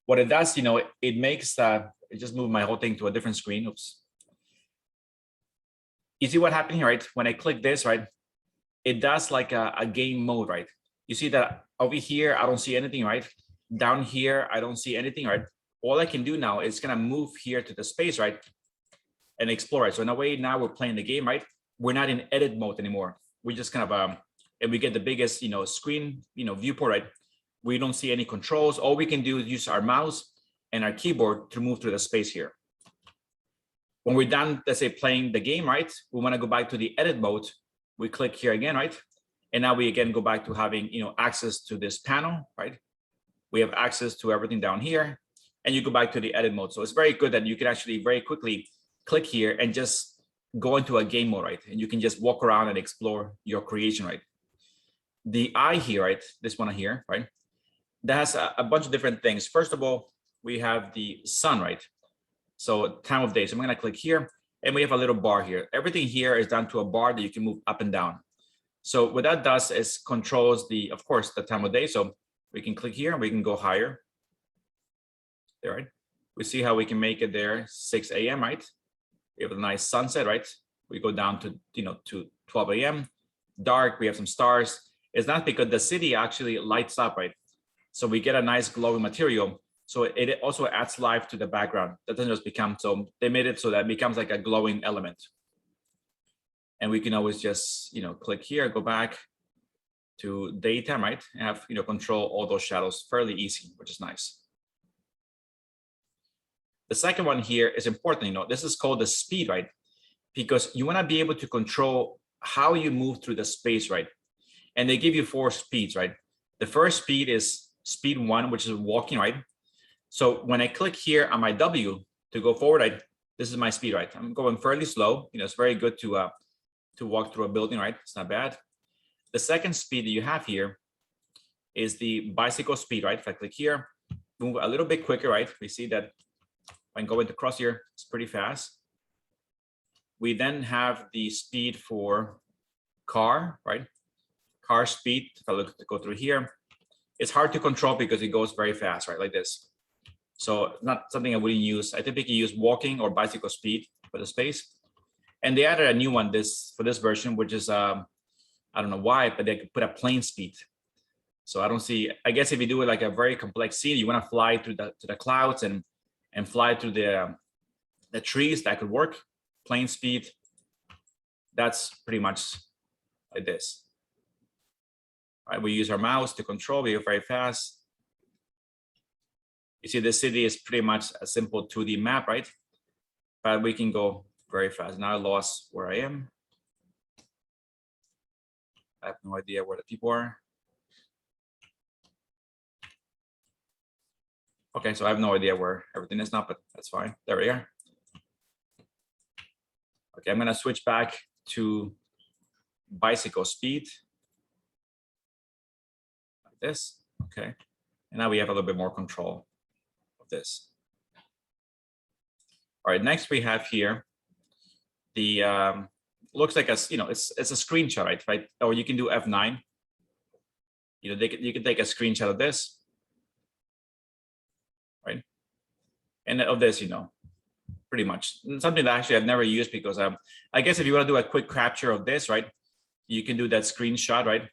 what it does, it makes, it just moved my whole thing to a different screen. Oops. You see what happened here, right? When I click this, right? It does like a game mode, right? You see that over here, I don't see anything, right? Down here, I don't see anything, right? All I can do now is kind of move here to the space, right? And explore it. So in a way, now we're playing the game, right? We're not in edit mode anymore. We just kind of, and we get the biggest, screen, viewport, right? We don't see any controls. All we can do is use our mouse and our keyboard to move through the space here. When we're done, let's say playing the game, right? We want to go back to the edit mode. We click here again, right? And now we again go back to having, access to this panel, right? We have access to everything down here, and you go back to the edit mode. So it's very good that you can actually very quickly click here and just go into a game mode, right? And you can just walk around and explore your creation, right? The eye here, right? This one here, right? That has a bunch of different things. First of all, we have the sun, right? So time of day. So I'm gonna click here, and we have a little bar here. Everything here is down to a bar that you can move up and down. So what that does is controls the, of course, the time of day. So we can click here and we can go higher. There, right? We see how we can make it there, 6 a.m., right? We have a nice sunset, right? We go down to, to 12 a.m. Dark, we have some stars. It's not because the city actually lights up, right? So we get a nice glowing material. So it also adds life to the background. That doesn't just become, so they made it so that it becomes like a glowing element. And we can always just, click here, go back to daytime, right? And have, control all those shadows fairly easy, which is nice. The second one here is important, this is called the speed, right? Because you want to be able to control how you move through the space, right? And they give you 4 speeds, right? The first speed is speed 1, which is walking, right? So when I click here on my W to go forward, this is my speed, right? I'm going fairly slow. It's very good to walk through a building, right? It's not bad. The second speed that you have here is the bicycle speed, right? If I click here, move a little bit quicker, right? We see that when going across here, it's pretty fast. We then have the speed for car, right? Car speed, if I go through here, it's hard to control because it goes very fast, right? Like this. So not something I wouldn't use. I typically use walking or bicycle speed for the space. And they added a new one for this version, which is, I don't know why, but they could put a plane speed. So I don't see, I guess if you do it like a very complex scene, you want to fly through to the clouds and fly through the trees, that could work. Plane speed, that's pretty much like this. All right, we use our mouse to control, we go very fast. You see the city is pretty much a simple 2D map, right? But we can go very fast. Now I lost where I am. I have no idea where the people are. Okay, so I have no idea where everything is now, but that's fine. There we are. Okay, I'm gonna switch back to bicycle speed. Like this, okay. And now we have a little bit more control of this. All right, next we have here the, looks like it's a screenshot, right? Or you can do F9. You can take a screenshot of this, right? And of this, pretty much something that actually I've never used because I guess if you want to do a quick capture of this, right, you can do that screenshot, right?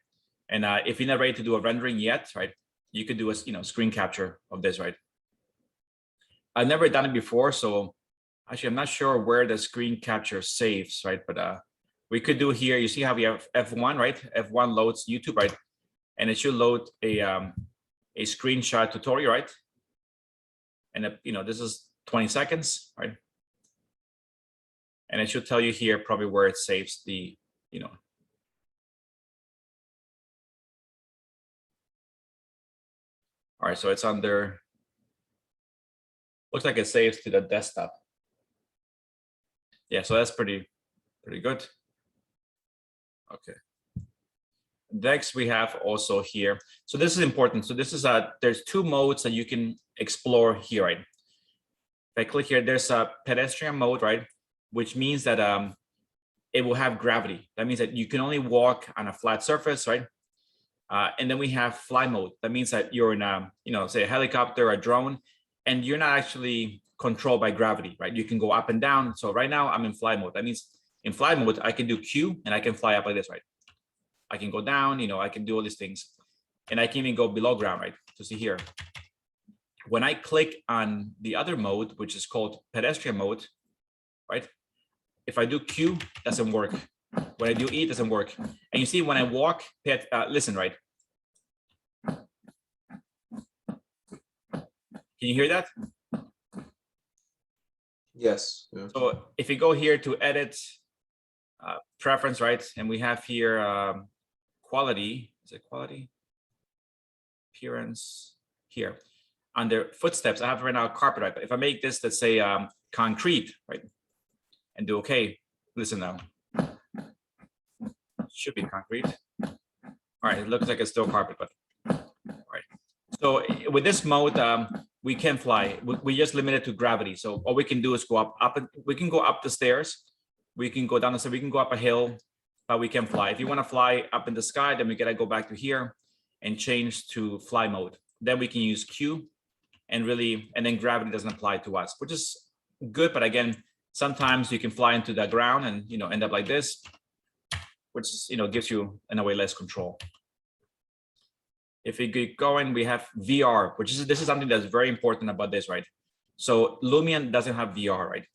And if you're not ready to do a rendering yet, right, you could do a screen capture of this, right? I've never done it before, so actually I'm not sure where the screen capture saves, right? But we could do here. You see how we have F1, right? F1 loads YouTube, right? And it should load a screenshot tutorial, right? And this is 20 seconds, right? And it should tell you here probably where it saves the, All right, so it's under, looks like it saves to the desktop. Yeah, so that's pretty good. Okay. Next, we have also here. So this is important. So this is there's 2 modes that you can explore here, right? If I click here, there's a pedestrian mode, right? Which means that it will have gravity. That means that you can only walk on a flat surface, right? And then we have fly mode. That means that you're in a, say a helicopter, a drone, and you're not actually controlled by gravity, right? You can go up and down. So right now I'm in fly mode. That means in fly mode, I can do Q and I can fly up like this, right? I can go down, I can do all these things. And I can even go below ground, right? To see here. When I click on the other mode, which is called pedestrian mode, right? If I do Q, doesn't work. When I do E, it doesn't work. And you see when I walk, listen, right? Can you hear that? Yes. Yeah. So if you go here to edit preference, right? And we have here quality, is it quality? Appearance here. Under footsteps, I have right now carpet, right? But if I make this, let's say concrete, right? And do okay, listen now. Should be concrete. All right, it looks like it's still carpet, but all right. So with this mode, we can fly. We just limit it to gravity. So all we can do is go up, we can go up the stairs. We can go down the stairs, we can go up a hill, but we can fly. If you want to fly up in the sky, then we gotta go back to here and change to fly mode. Then we can use Q and then gravity doesn't apply to us, which is good. But again, sometimes you can fly into the ground and end up like this, which is gives you in a way less control. if we keep going, we have VR, which is, this is something that's very important about this, right? So Lumion doesn't have VR, right?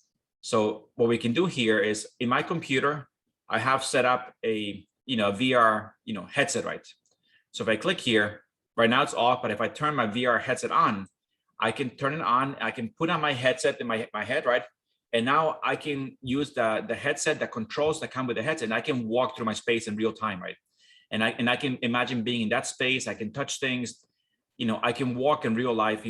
So what we can do here is in my computer, I have set up a, VR, headset, right? So if I click here, right now it's off, but if I turn my VR headset on, I can turn it on, I can put on my headset in my head, right? And now I can use the headset, the controls that come with the headset, and I can walk through my space in real time, right? And I can imagine being in that space. I can touch things, I can walk in real life,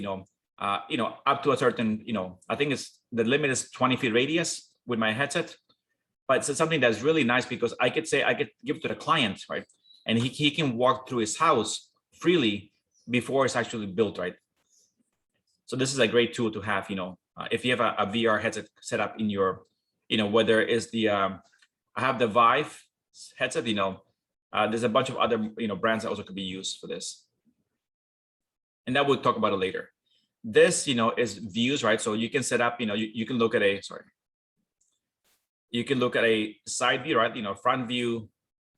up to a certain, I think it's the limit is 20 feet radius with my headset. But it's something that's really nice because I could give it to the client, right? And he can walk through his house freely before it's actually built, right? So this is a great tool to have, if you have a VR headset set up in your, whether it's the, I have the Vive headset, there's a bunch of other, brands that also could be used for this. And that we'll talk about it later. This, is views, right? So you can set up, you can look at a, you can look at a side view, right? Front view,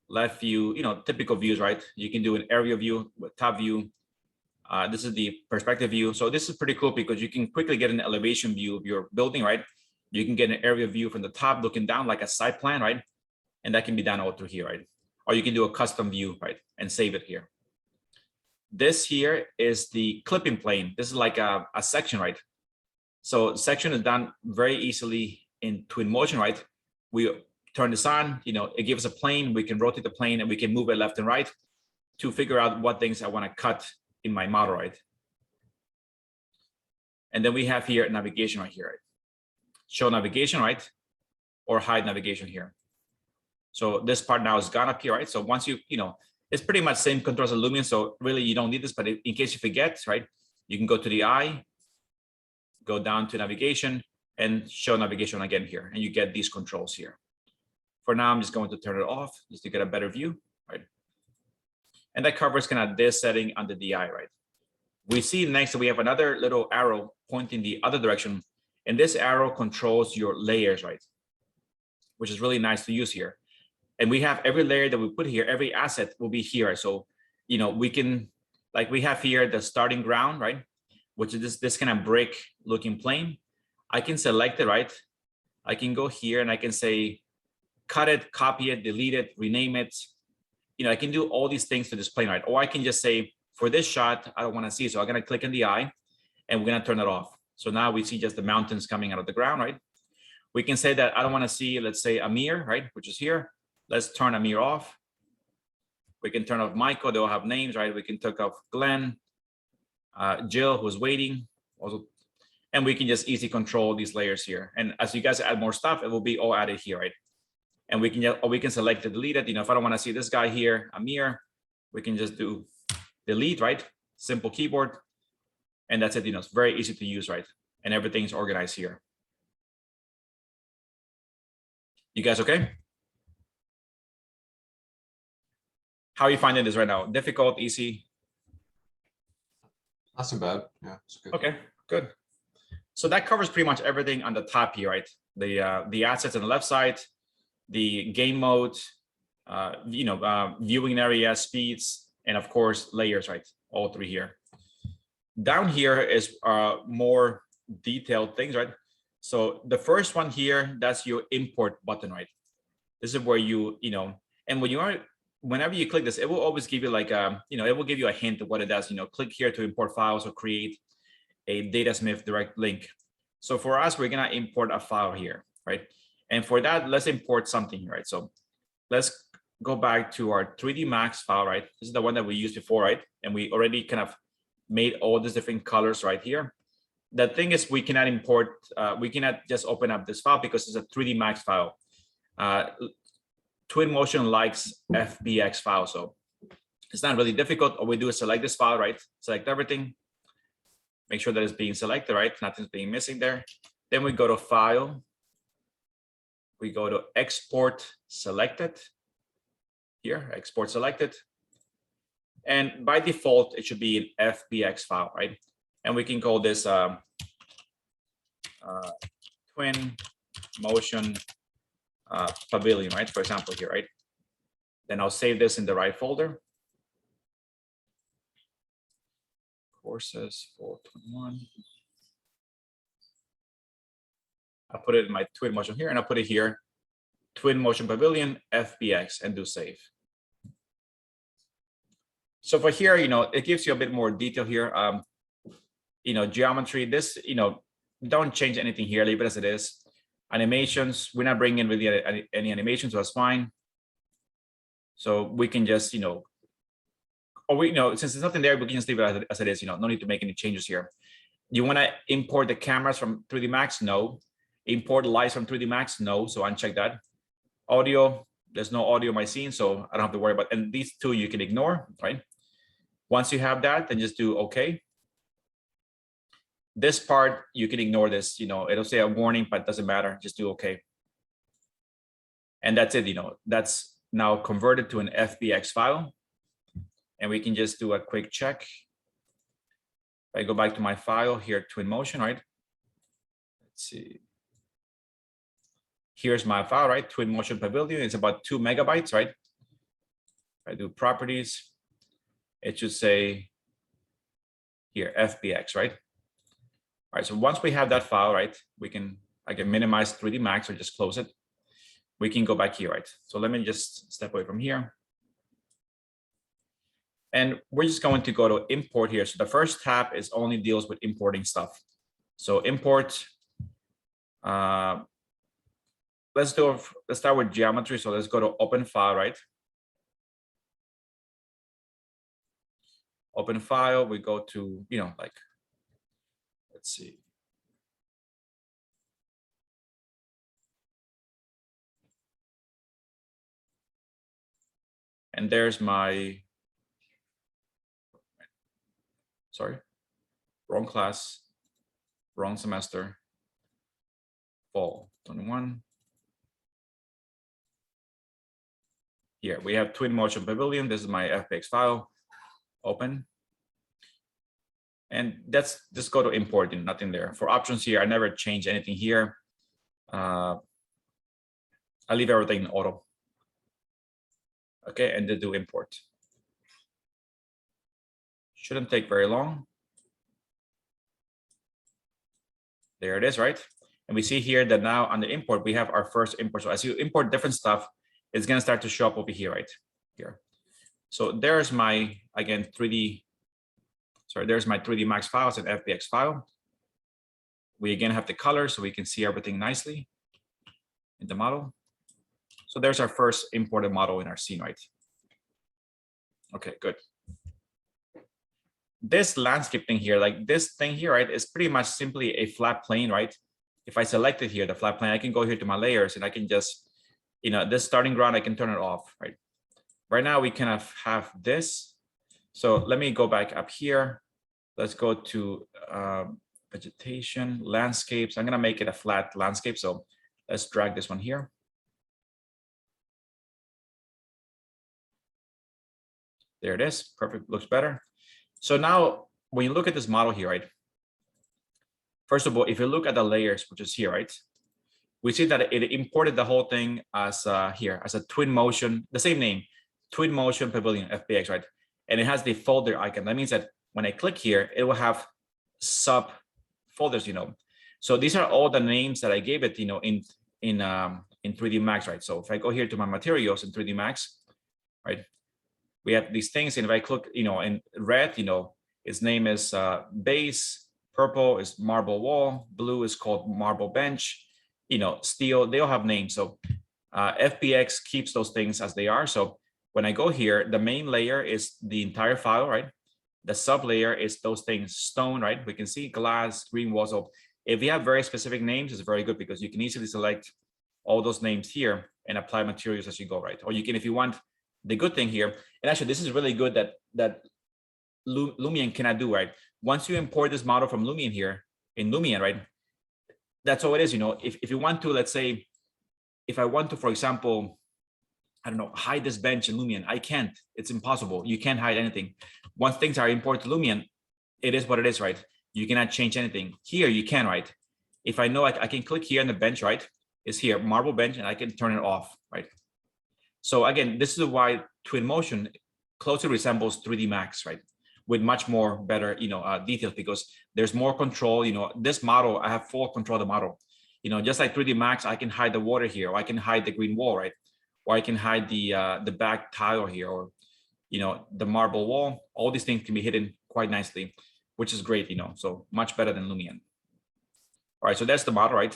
left view, typical views, right? You can do an area view, top view. This is the perspective view. So this is pretty cool because you can quickly get an elevation view of your building, right? You can get an area view from the top looking down like a site plan, right? And that can be done all through here, right? Or you can do a custom view, right? And save it here. This here is the clipping plane. This is like a section, right? So section is done very easily in Twinmotion, right? We turn this on, it gives a plane. We can rotate the plane and we can move it left and right to figure out what things I want to cut in my model, right? And then we have here navigation right here, right? Show navigation, right? Or hide navigation here. So this part now is gone up here, right? So once it's pretty much same controls as Lumion. So really you don't need this, but in case you forget, right? You can go to the eye, go down to navigation and show navigation again here. And you get these controls here. For now, I'm just going to turn it off just to get a better view, right? And that covers kind of this setting under the eye, right? We see next that we have another little arrow pointing the other direction. And this arrow controls your layers, right? Which is really nice to use here. And we have every layer that we put here, every asset will be here. So, we can, like we have here, the starting ground, right? Which is this kind of brick looking plane. I can select it, right? I can go here and I can say, cut it, copy it, delete it, rename it. I can do all these things to this plane, right? Or I can just say, for this shot, I don't want to see. So I'm going to click in the eye and we're going to turn it off. So now we see just the mountains coming out of the ground, right? We can say that I don't want to see, let's say Amir, right? Which is here. Let's turn Amir off. We can turn off Michael. They all have names, right? We can take off Glenn, Jill, who's waiting. Also, and we can just easily control these layers here. And as you guys add more stuff, it will be all added here, right? And we can select to delete it. If I don't want to see this guy here, Amir, we can just do delete, right? Simple keyboard. And that's it. It's very easy to use, right? And everything's organized here. You guys okay? How are you finding this right now? Difficult, easy? Not so bad. Yeah, it's good. Okay, good. So that covers pretty much everything on the top here, right? The assets on the left side, the game mode, viewing area, speeds, and of course layers, right? All three here. Down here is more detailed things, right? So the first one here, that's your import button, right? This is where and whenever you click this, it will always give you like it will give you a hint of what it does. Click here to import files or create a datasmith direct link. So for us, we're gonna import a file here, right? And for that, let's import something here, right? So let's go back to our 3D Max file, right? This is the one that we used before, right? And we already kind of made all these different colors right here. The thing is we cannot import, we cannot just open up this file because it's a 3D Max file. Twinmotion likes Fbx Files, so it's not really difficult. All we do is select this file, right? Select everything. Make sure that it's being selected, right? Nothing's being missing there. Then we go to File. We go to Export Selected. Here, Export Selected. And by default, it should be an Fbx file, right? And we can call this Twinmotion Pavilion, right? For example here, right? Then I'll save this in the right folder. courses 421. I put it in my twin motion here, and I put it here, twin motion pavilion FBX, and do save. So for here, it gives you a bit more detail here. Geometry, this, don't change anything here, leave it as it is. Animations, we're not bringing in really any animations, so that's fine. So we can just, since there's nothing there, we can just leave it as it is, no need to make any changes here. You want to import the cameras from 3D Max? No. Import lights from 3D Max? No. So uncheck that. Audio, there's no audio in my scene, so I don't have to worry about, and these two you can ignore, right? Once you have that, then just do OK. This part, you can ignore this, it'll say a warning, but it doesn't matter, just do OK. And that's it, that's now converted to an FBX file. And we can just do a quick check. If I go back to my file here, Twinmotion, right? Let's see. Here's my file, right? Twinmotion Pavilion, it's about 2 megabytes, right? If I do properties, it should say here, FBX, right? All right, so once we have that file, right, I can minimize 3D Max or just close it. We can go back here, right? So let me just step away from here. And we're just going to go to import here. So the first tab is only deals with importing stuff. So import, let's start with geometry. So let's go to open file, right? Open file, we go to, let's see. And there's my, sorry, wrong class, wrong semester, fall 21. Here we have Twinmotion Pavilion. This is my FBX file. Open. And that's just go to import, nothing there. For options here, I never change anything here. I leave everything in auto. Okay, and then do import. Shouldn't take very long. There it is, right? And we see here that now on the import, we have our first import. So as you import different stuff, it's going to start to show up over here, right? Here. So there's my, again, there's my 3D Max files and FBX file. We again have the color so we can see everything nicely in the model. So there's our first imported model in our scene, right? Okay, good. This landscape thing here, like this thing here, right, is pretty much simply a flat plane, right? If I select it here, the flat plane, I can go here to my layers and I can just, this starting ground, I can turn it off, right? Right now we kind of have this. So let me go back up here. Let's go to Vegetation Landscapes. I'm going to make it a flat landscape. So let's drag this one here. There it is. Perfect. Looks better. So now when you look at this model here, right? First of all, if you look at the layers, which is here, right? We see that it imported the whole thing as here, as a Twinmotion, the same name, Twinmotion Pavilion, FBX, right? And it has the folder icon. That means that when I click here, it will have sub folders, So these are all the names that I gave it, in 3D Max, right? So if I go here to my materials in 3D Max, right? We have these things, and if I click, in red, its name is base, purple is marble wall, blue is called marble bench, steel, they all have names. So FBX keeps those things as they are. So when I go here, the main layer is the entire file, right? The sub layer is those things, stone, right? We can see glass, green walls. So if you have very specific names, it's very good because you can easily select all those names here and apply materials as you go, right? Or you can, if you want, the good thing here, and actually this is really good that Lumion cannot do, right? Once you import this model from Lumion here in Lumion, right? That's all it is, if you want to, let's say, if I want to, for example, I don't know, hide this bench in Lumion, I can't, it's impossible. You can't hide anything. Once things are imported to Lumion, it is what it is, right? You cannot change anything. Here you can, right? If I know I can click here on the bench, right? It's here, marble bench, and I can turn it off, right? So again, this is why Twinmotion closely resembles 3D Max, right? with much more better, details, because there's more control. This model, I have full control of the model. Just like 3D Max, I can hide the water here, or I can hide the green wall, right? Or I can hide the back tile here, or the marble wall. All these things can be hidden quite nicely, which is great, so much better than Lumion. All right, so that's the model, right?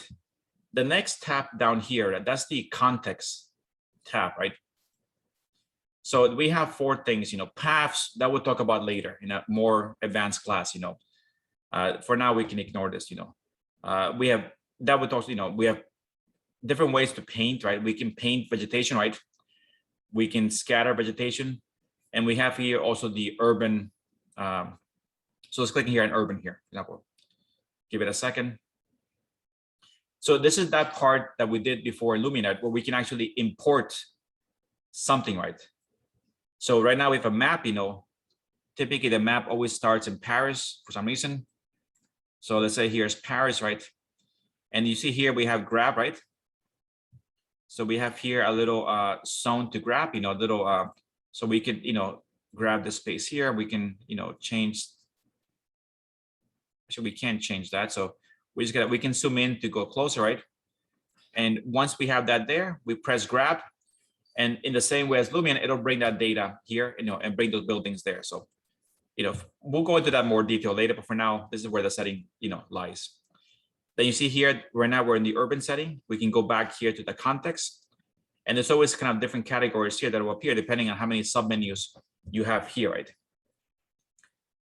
The next tab down here, that's the context tab, right? So we have 4 things, paths that we'll talk about later in a more advanced class. For now we can ignore this. We have that would also, we have different ways to paint, right? We can paint vegetation, right? We can scatter vegetation, and we have here also the urban. So let's click here on urban here, for example. Give it a second. So this is that part that we did before in Lumion, where we can actually import something, right? So right now we have a map, typically the map always starts in Paris for some reason. So let's say here's Paris, right? And you see here we have grab, right? So we have here a little zone to grab, little, so we can, grab the space here. We can, change. Actually, we can't change that. So we can zoom in to go closer, right? And once we have that there, we press grab. And in the same way as Lumion, it'll bring that data here, and bring those buildings there. So, we'll go into that more detail later, but for now, this is where the setting, lies. Then you see here, right now we're in the urban setting. We can go back here to the context. And there's always kind of different categories here that will appear depending on how many submenus you have here, right?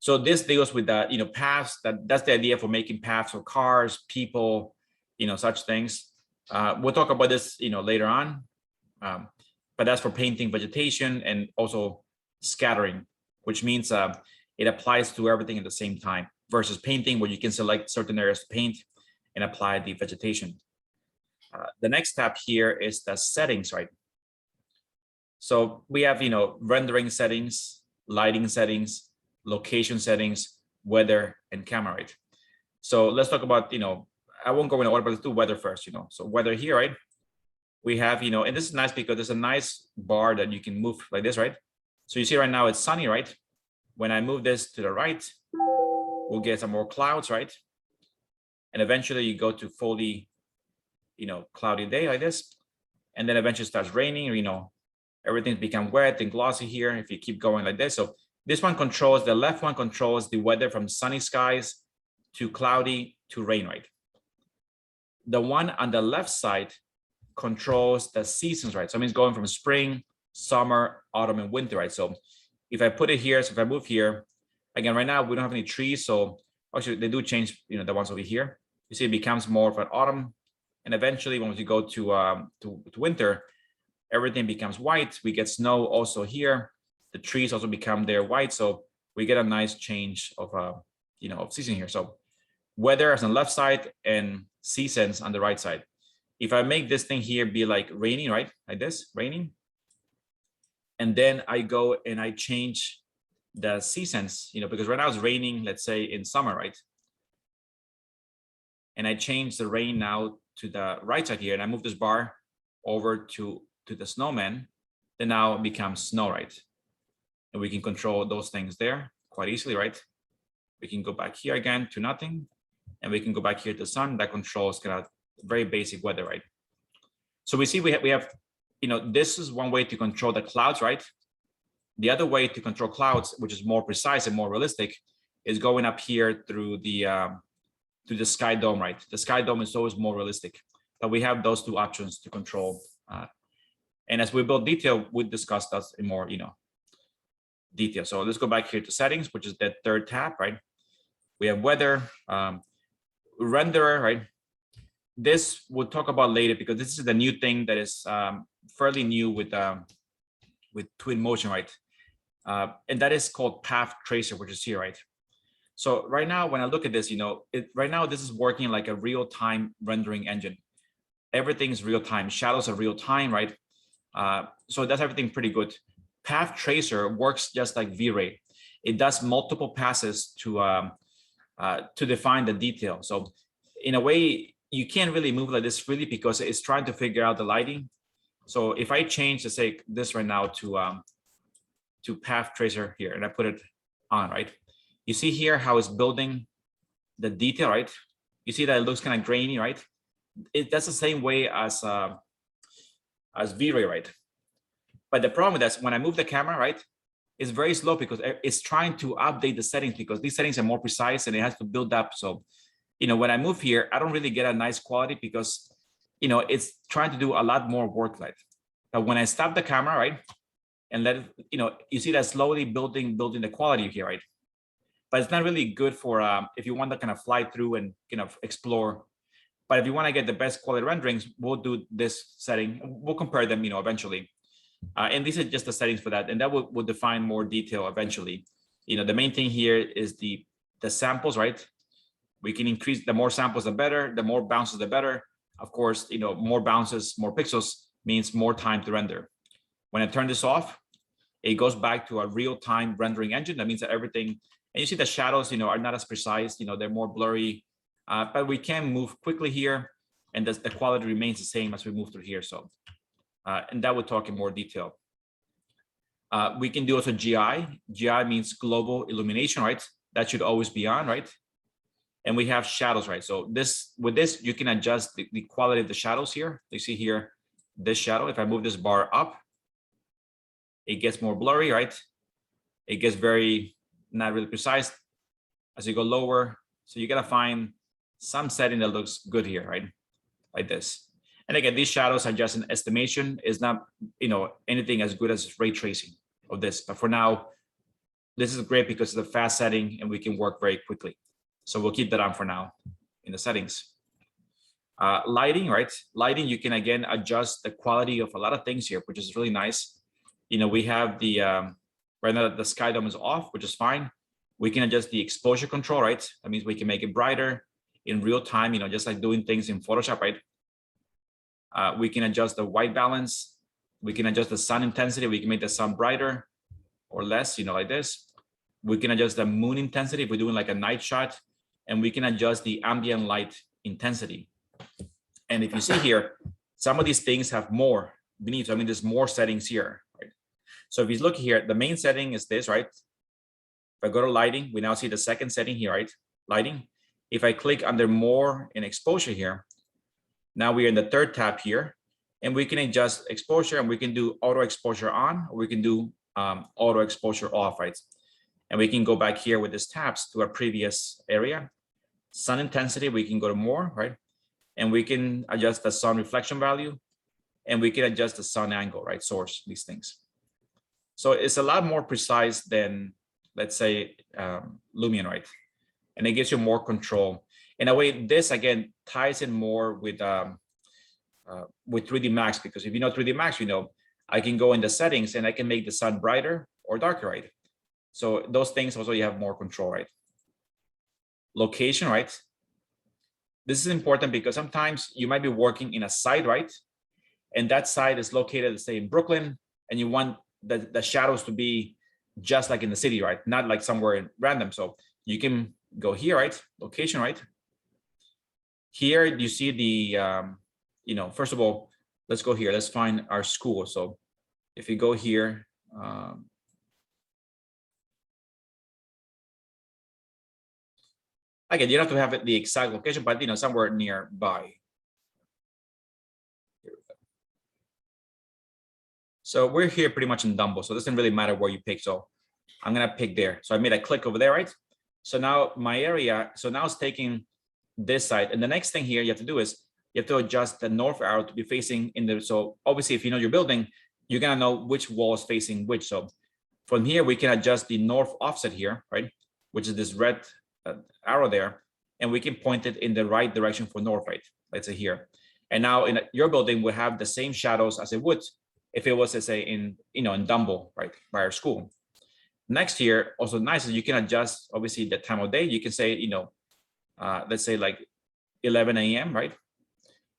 So this deals with the, paths. That's the idea for making paths for cars, people, such things. We'll talk about this, later on. But that's for painting vegetation and also scattering, which means it applies to everything at the same time versus painting, where you can select certain areas to paint and apply the vegetation. The next tab here is the settings, right? So we have, rendering settings, lighting settings, location settings, weather, and camera, right? So let's talk about, I won't go in order, but let's do weather first, So weather here, right? We have, and this is nice because there's a nice bar that you can move like this, right? So you see right now it's sunny, right? When I move this to the right, we'll get some more clouds, right? And eventually you go to fully, cloudy day like this. And then eventually it starts raining, or, everything's become wet and glossy here if you keep going like this. So this one controls, the left one controls the weather from sunny skies to cloudy to rain, right? The one on the left side controls the seasons, right? So it means going from spring, summer, autumn, and winter, right? So if I put it here, so if I move here, again, right now we don't have any trees. So actually they do change, the ones over here. You see it becomes more of an autumn. And eventually once you go to winter, everything becomes white. We get snow also here. The trees also become there white. So we get a nice change of, of season here. So weather is on the left side and seasons on the right side. If I make this thing here be like raining, right? Like this, raining. And then I go and I change the seasons, because right now it's raining, let's say in summer, right? And I change the rain now to the right side here, and I move this bar over to the snowman, then now it becomes snow, right? And we can control those things there quite easily, right? We can go back here again to nothing, and we can go back here to sun. That controls kind of very basic weather, right? So we see we have, this is one way to control the clouds, right? The other way to control clouds, which is more precise and more realistic, is going up here through the sky dome, right? The sky dome is always more realistic, but we have those two options to control. And as we build detail, we discuss that in more, detail. So let's go back here to settings, which is the third tab, right? We have weather, renderer, right? This we'll talk about later because this is the new thing that is fairly new with Twin Motion, right? And that is called Path Tracer, which is here, right? So right now, when I look at this, right now this is working like a real-time rendering engine. Everything's real-time. Shadows are real-time, right? So that's everything pretty good. Path Tracer works just like V-Ray. It does multiple passes to define the detail. So in a way, you can't really move like this really because it's trying to figure out the lighting. So if I change to say this right now to Path Tracer here, and I put it on, right? You see here how it's building the detail, right? You see that it looks kind of grainy, right? That's the same way as V-Ray, right? But the problem with that is when I move the camera, right, it's very slow because it's trying to update the settings because these settings are more precise and it has to build up. So, you know, when I move here, I don't really get a nice quality because, you know, it's trying to do a lot more work, right? But when I stop the camera, right, and let it, you know, you see that slowly building the quality here, right? But it's not really good for if you want to kind of fly through and kind of explore. But if you want to get the best quality renderings, we'll do this setting. We'll compare them, you know, eventually. And these are just the settings for that, and that will define more detail eventually. You know, the main thing here is the samples, right? We can increase, the more samples, the better. The more bounces, the better. Of course, you know, more bounces, more pixels means more time to render. When I turn this off, it goes back to a real-time rendering engine. That means that everything, and you see the shadows, you know, are not as precise. You know, they're more blurry, but we can move quickly here, and the quality remains the same as we move through here. So. And that we'll talk in more detail. We can do also GI. GI means global illumination, right? That should always be on, right? And we have shadows, right? So with this, you can adjust the quality of the shadows here. You see here, this shadow, if I move this bar up, it gets more blurry, right? It gets very, not really precise as you go lower. So you gotta find some setting that looks good here, right? Like this. And again, these shadows are just an estimation. It's not, you know, anything as good as ray tracing of this. But for now, this is great because it's a fast setting and we can work very quickly. So we'll keep that on for now in the settings. Lighting, right? Lighting, you can again adjust the quality of a lot of things here, which is really nice. You know, we have the, right now the sky dome is off, which is fine. We can adjust the exposure control, right? That means we can make it brighter in real time, you know, just like doing things in Photoshop, right? We can adjust the white balance. We can adjust the sun intensity. We can make the sun brighter or less, you know, like this. We can adjust the moon intensity if we're doing like a night shot, and we can adjust the ambient light intensity. And if you see here, some of these things have more beneath. I mean, there's more settings here, right? So if you look here, the main setting is this, right? If I go to lighting, we now see the second setting here, right? Lighting. If I click under more in exposure here, now we're in the third tab here, and we can adjust exposure, and we can do auto exposure on, or we can do auto exposure off, right? And we can go back here with these tabs to our previous area. Sun intensity, we can go to more, right? And we can adjust the sun reflection value, and we can adjust the sun angle, right? Source, these things. So it's a lot more precise than, let's say, Lumion, right? And it gives you more control. In a way, this again ties in more with 3D Max, because if you know 3D Max, you know, I can go in the settings and I can make the sun brighter or darker, right? So those things also you have more control, right? Location, right? This is important because sometimes you might be working in a site, right? And that site is located, say, in Brooklyn, and you want the shadows to be just like in the city, right? Not like somewhere random. So you can go here, right? Location, right? Here you see the, you know, first of all, let's go here. Let's find our school. So if you go here, again, you don't have to have the exact location, but, you know, somewhere nearby. So we're here pretty much in Dumbo, so it doesn't really matter where you pick. So I'm gonna pick there. So I made a click over there, right? So now my area, so now it's taking this side. And the next thing here you have to do is you have to adjust the north arrow to be facing in the, so obviously if you know your building, you're gonna know which wall is facing which. So from here, we can adjust the north offset here, right? Which is this red arrow there. And we can point it in the right direction for north, right? Let's say here. And now in your building will have the same shadows as it would if it was, let's say, in, you know, in Dumbo, right, by our school. Next here, also nice is you can adjust, obviously, the time of day. You can say, you know, let's say like 11 a.m., right?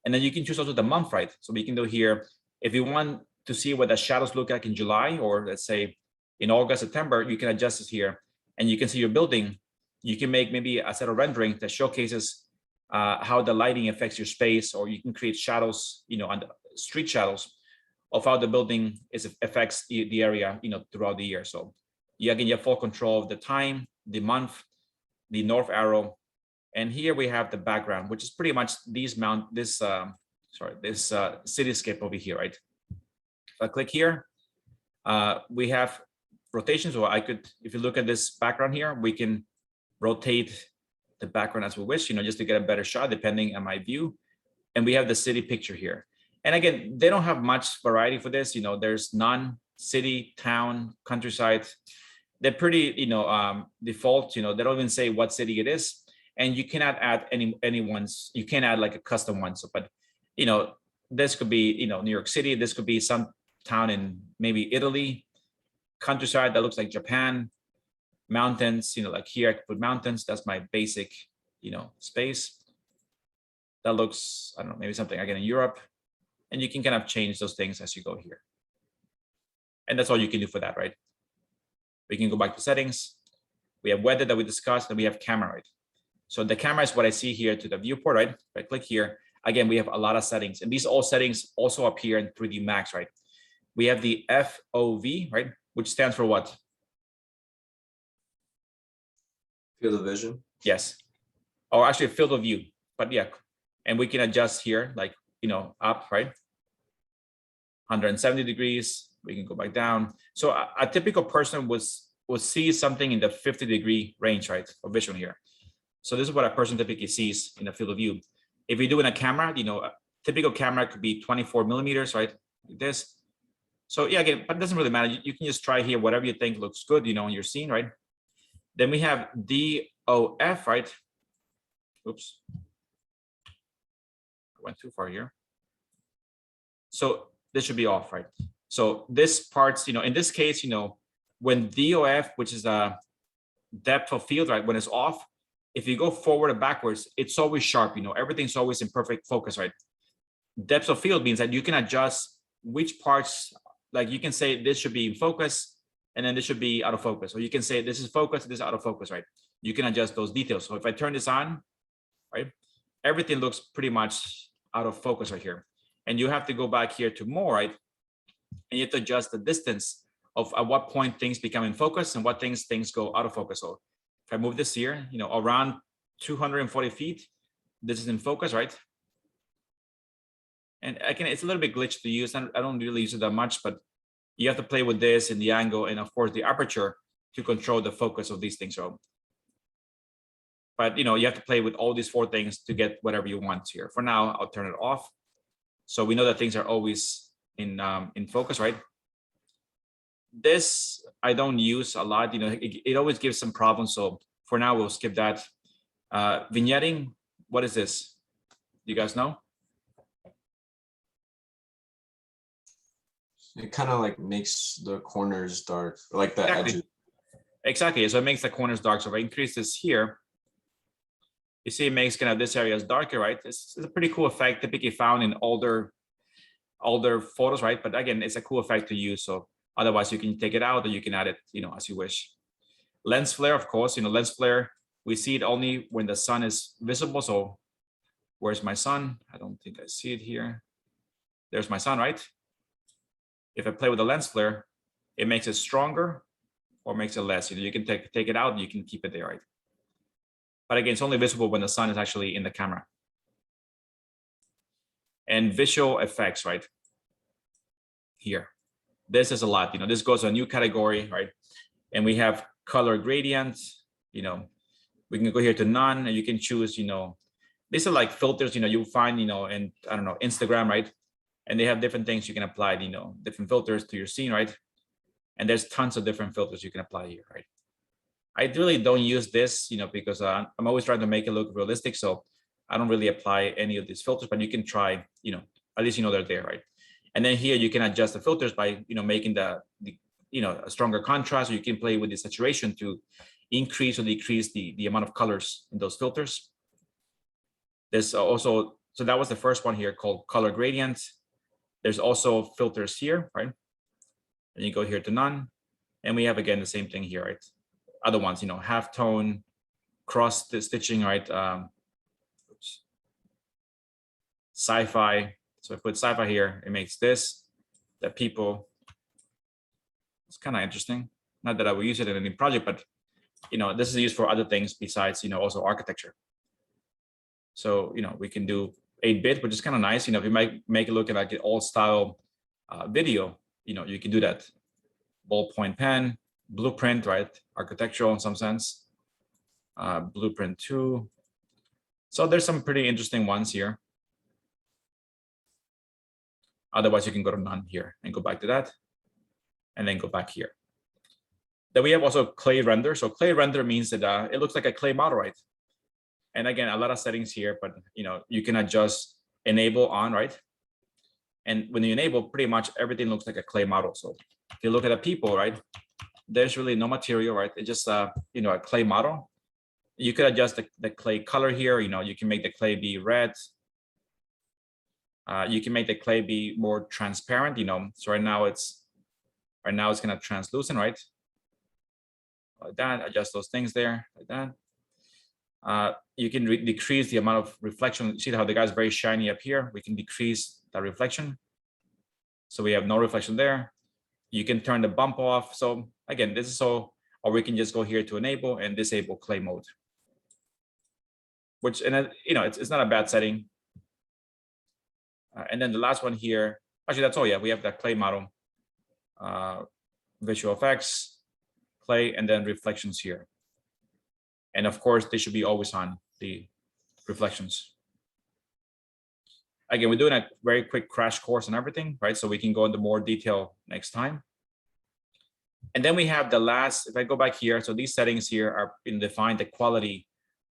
And then you can choose also the month, right? So we can do here, if you want to see what the shadows look like in July, or let's say in August, September, you can adjust this here, and you can see your building. You can make maybe a set of rendering that showcases how the lighting affects your space, or you can create shadows, you know, on the street shadows of how the building affects the area, you know, throughout the year. So you again, you have full control of the time the month, the north arrow, and here we have the background, which is pretty much this cityscape over here, right? If I click here, we have rotation. So I could, if you look at this background here, we can rotate the background as we wish, just to get a better shot depending on my view. And we have the city picture here. And again, they don't have much variety for this. There's none, city, town, countryside. They're pretty, default. They don't even say what city it is. And you cannot add any ones. You can add like a custom one. So, but this could be, New York City. This could be some town in maybe Italy. Countryside that looks like Japan. Mountains, like here I could put mountains. That's my basic, space. That looks, I don't know, maybe something again in Europe. And you can kind of change those things as you go here. And that's all you can do for that, right? We can go back to settings. We have weather that we discussed, and we have camera, right? So the camera is what I see here to the viewport, right? If I click here, again, we have a lot of settings, and these all settings also appear in 3D Max, right? We have the FOV, right? Which stands for what? Field of vision. Yes. Or actually field of view, but yeah. And we can adjust here, like, up, right? 170 degrees. We can go back down. So a typical person will see something in the 50-degree range, right? Of vision here. So this is what a person typically sees in the field of view. If you do in a camera, a typical camera could be 24 millimeters, right? Like this. So yeah, again, but it doesn't really matter. You can just try here, whatever you think looks good, in your scene, right? Then we have DOF, right? Oops. I went too far here. So this should be off, right? So this part's, in this case, when DOF, which is a depth of field, right? When it's off, if you go forward or backwards, it's always sharp, everything's always in perfect focus, right? Depth of field means that you can adjust which parts, like you can say this should be in focus, and then this should be out of focus. Or you can say this is focus, this is out of focus, right? You can adjust those details. So if I turn this on, right, everything looks pretty much out of focus right here. And you have to go back here to more, right? And you have to adjust the distance of at what point things become in focus and what things go out of focus. So if I move this here, around 240 feet, this is in focus, right? And again, it's a little bit glitchy to use. I don't really use it that much, but you have to play with this and the angle and of course the aperture to control the focus of these things. So, but you have to play with all these 4 things to get whatever you want here. For now, I'll turn it off. So we know that things are always in focus, right? This I don't use a lot. It always gives some problems. So for now, we'll skip that. Vignetting, what is this? Do you guys know? It kind of like makes the corners dark, like the edges. Exactly. So it makes the corners dark. So if I increase this here, you see it makes kind of this area is darker, right? It's a pretty cool effect, typically found in older photos, right? But again, it's a cool effect to use. So otherwise you can take it out or you can add it, as you wish. Lens flare, of course, lens flare, we see it only when the sun is visible. So where's my sun? I don't think I see it here. There's my sun, right? If I play with the lens flare, it makes it stronger or makes it less. You can take it out and you can keep it there, right? But again, it's only visible when the sun is actually in the camera. And visual effects, right? Here. This is a lot, this goes to a new category, right? And we have color gradients, we can go here to none and you can choose, these are like filters, you'll find, in, I don't know, Instagram, right? And they have different things you can apply, different filters to your scene, right? And there's tons of different filters you can apply here, right? I really don't use this, because I'm always trying to make it look realistic. So I don't really apply any of these filters, but you can try, at least they're there, right? And then here you can adjust the filters by, making the a stronger contrast, or you can play with the saturation to increase or decrease the amount of colors in those filters. There's also, so that was the first one here called color gradients. There's also filters here, right? And you go here to none. And we have, again, the same thing here, right? Other ones, half tone, cross stitching, right? Sci-fi. So I put sci-fi here, it makes this, that people, it's kind of interesting. Not that I will use it in any project, but this is used for other things besides, also architecture. So, we can do 8-bit, which is kind of nice. If you might make it look like an old style video, you can do that. Ballpoint pen, blueprint, right? Architectural in some sense. Blueprint 2. So there's some pretty interesting ones here. Otherwise, you can go to none here and go back to that, and then go back here. Then we have also clay render. So clay render means that it looks like a clay model, right? And again, a lot of settings here, but you can adjust enable on, right? And when you enable, pretty much everything looks like a clay model. So if you look at the people, right, there's really no material, right? It's just a clay model. You could adjust the clay color here. You can make the clay be red. You can make the clay be more transparent. So right now it's kind of translucent, right? Like that. Adjust those things there, like that. You can decrease the amount of reflection. See how the guy's very shiny up here? We can decrease that reflection. So we have no reflection there. You can turn the bump off. So again, this is so, or we can just go here to enable and disable clay mode. Which, and it's not a bad setting. And then the last one here, actually that's all. Yeah, we have that clay model, visual effects, clay, and then reflections here. And of course, they should be always on, the reflections. Again, we're doing a very quick crash course on everything, right? So we can go into more detail next time. And then we have the last, if I go back here, so these settings here are define the quality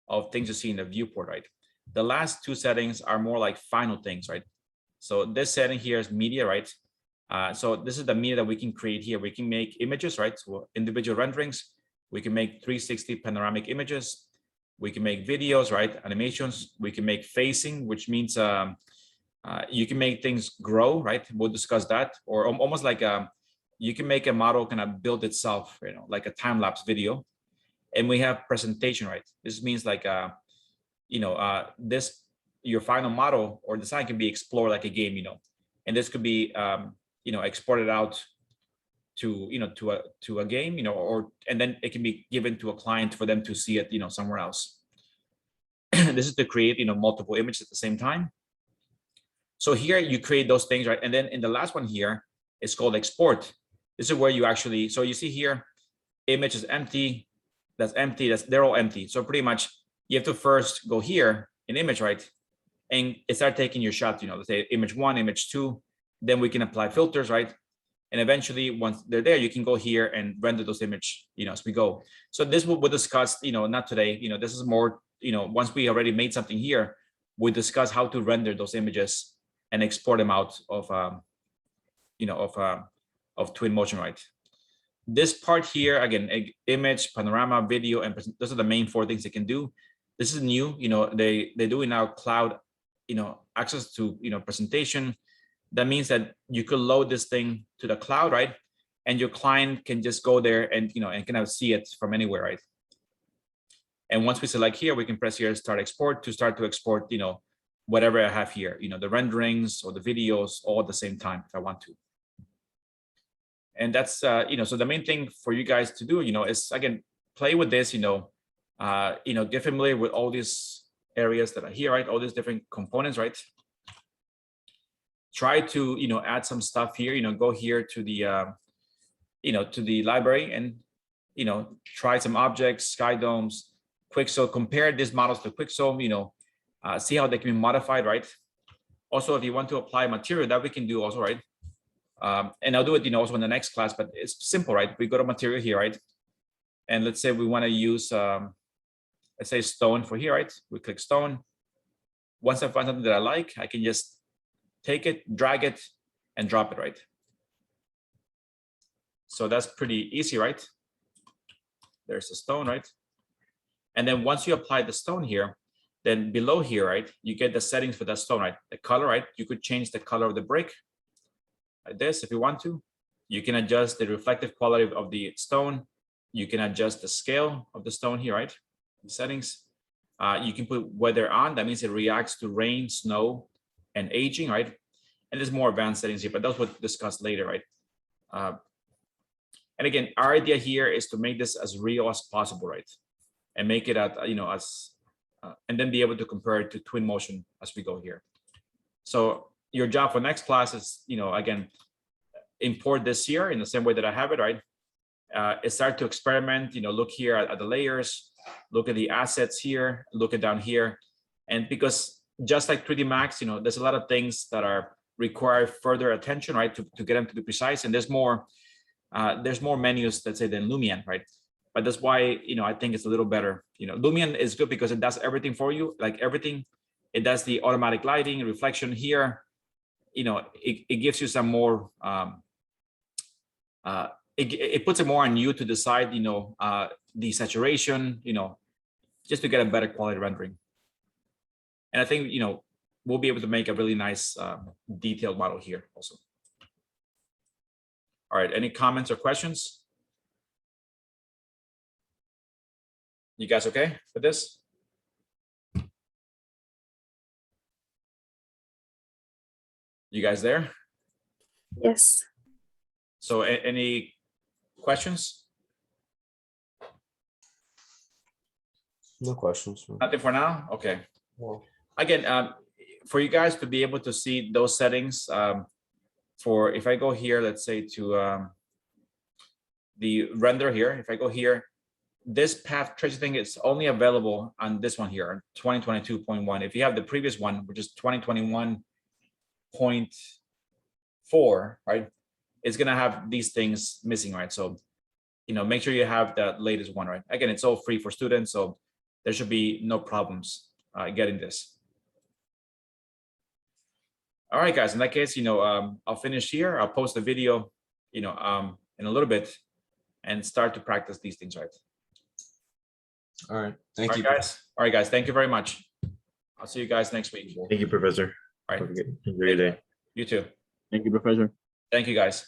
of things you see in the viewport, right? The last two settings are more like final things, right? So this setting here is media, right? So this is the media that we can create here. We can make images, right? So individual renderings. We can make 360 panoramic images. We can make videos, right? Animations. We can make facing, which means you can make things grow, right? We'll discuss that. Or almost like you can make a model kind of build itself, like a time-lapse video. And we have presentation, right? This means like, your final model or design can be explored like a game, and this could be, exported out to, to a game, and then it can be given to a client for them to see it, somewhere else. This is to create, multiple images at the same time. So here you create those things, right? And then in the last one here, it's called export. This is where you actually, so you see here, image is empty, that's empty, they're all empty. So pretty much you have to first go here in image, right? And it start taking your shots, let's say image 1, image 2, then we can apply filters, right? And eventually once they're there, you can go here and render those image, as we go. So this we'll discuss, not today, this is more, once we already made something here, we discuss how to render those images and export them out of, of Twinmotion, right? This part here, again, image, panorama, video, and those are the main 4 things they can do. This is new, they're doing now cloud, access to, presentation. That means that you could load this thing to the cloud, right? And your client can just go there and, and kind of see it from anywhere, right? And once we select here, we can press here, start export to export, whatever I have here, the renderings or the videos all at the same time if I want to. And that's, so the main thing for you guys to do, is again, play with this, get familiar with all these areas that are here, right? All these different components, right? Try to, add some stuff here, go here to the, to the library and, try some objects, sky domes, Quixel, compare these models to Quixel, see how they can be modified, right? Also, if you want to apply material, that we can do also, right? And I'll do it, also in the next class, but it's simple, right? We go to material here, right? And let's say we want to use, let's say stone for here, right? We click stone. Once I find something that I like, I can just take it, drag it, and drop it, right? So that's pretty easy, right? There's the stone, right? And then once you apply the stone here, then below here, right, you get the settings for that stone, right? The color, right? You could change the color of the brick like this if you want to. You can adjust the reflective quality of the stone. You can adjust the scale of the stone here, right? The settings. You can put weather on. That means it reacts to rain, snow, and aging, right? And there's more advanced settings here, but those we'll discuss later, right? And again, our idea here is to make this as real as possible, right? And make it at, you know, as, and then be able to compare it to Twinmotion as we go here. So your job for next class is, you know, again, import this here in the same way that I have it, right? Start to experiment, you know, look here at the layers, look at the assets here, look at down here. And because just like 3D Max, you know, there's a lot of things that are require further attention, right? To get them to be precise. And there's more menus, let's say, than Lumion, right? But that's why, you know, I think it's a little better. You know, Lumion is good because it does everything for you, like everything. It does the automatic lighting, reflection here. You know, it gives you some more, it puts it more on you to decide, you know, the saturation, you know, just to get a better quality rendering. And I think, you know, we'll be able to make a really nice detailed model here also. All right, any comments or questions? You guys okay with this? You guys there? Yes. So any questions? No questions. Nothing for now? Okay. Well, Again, for you guys to be able to see those settings, for if I go here, let's say to the render here, if I go here, this path tracing thing is only available on this one here, 2022.1. If you have the previous one, which is 2021.4, right, it's gonna have these things missing, right? So, you know, make sure you have the latest one, right? Again, it's all free for students, so there should be no problems getting this. All right, guys, in that case, you know, I'll finish here. I'll post the video, you know, in a little bit and start to practice these things, right? all right. Thank All you. right, guys. All right, guys. Thank you very much. I'll see you guys next week. Thank you, Professor. All right. Enjoy your day. You too. Thank you, Professor. Thank you, guys.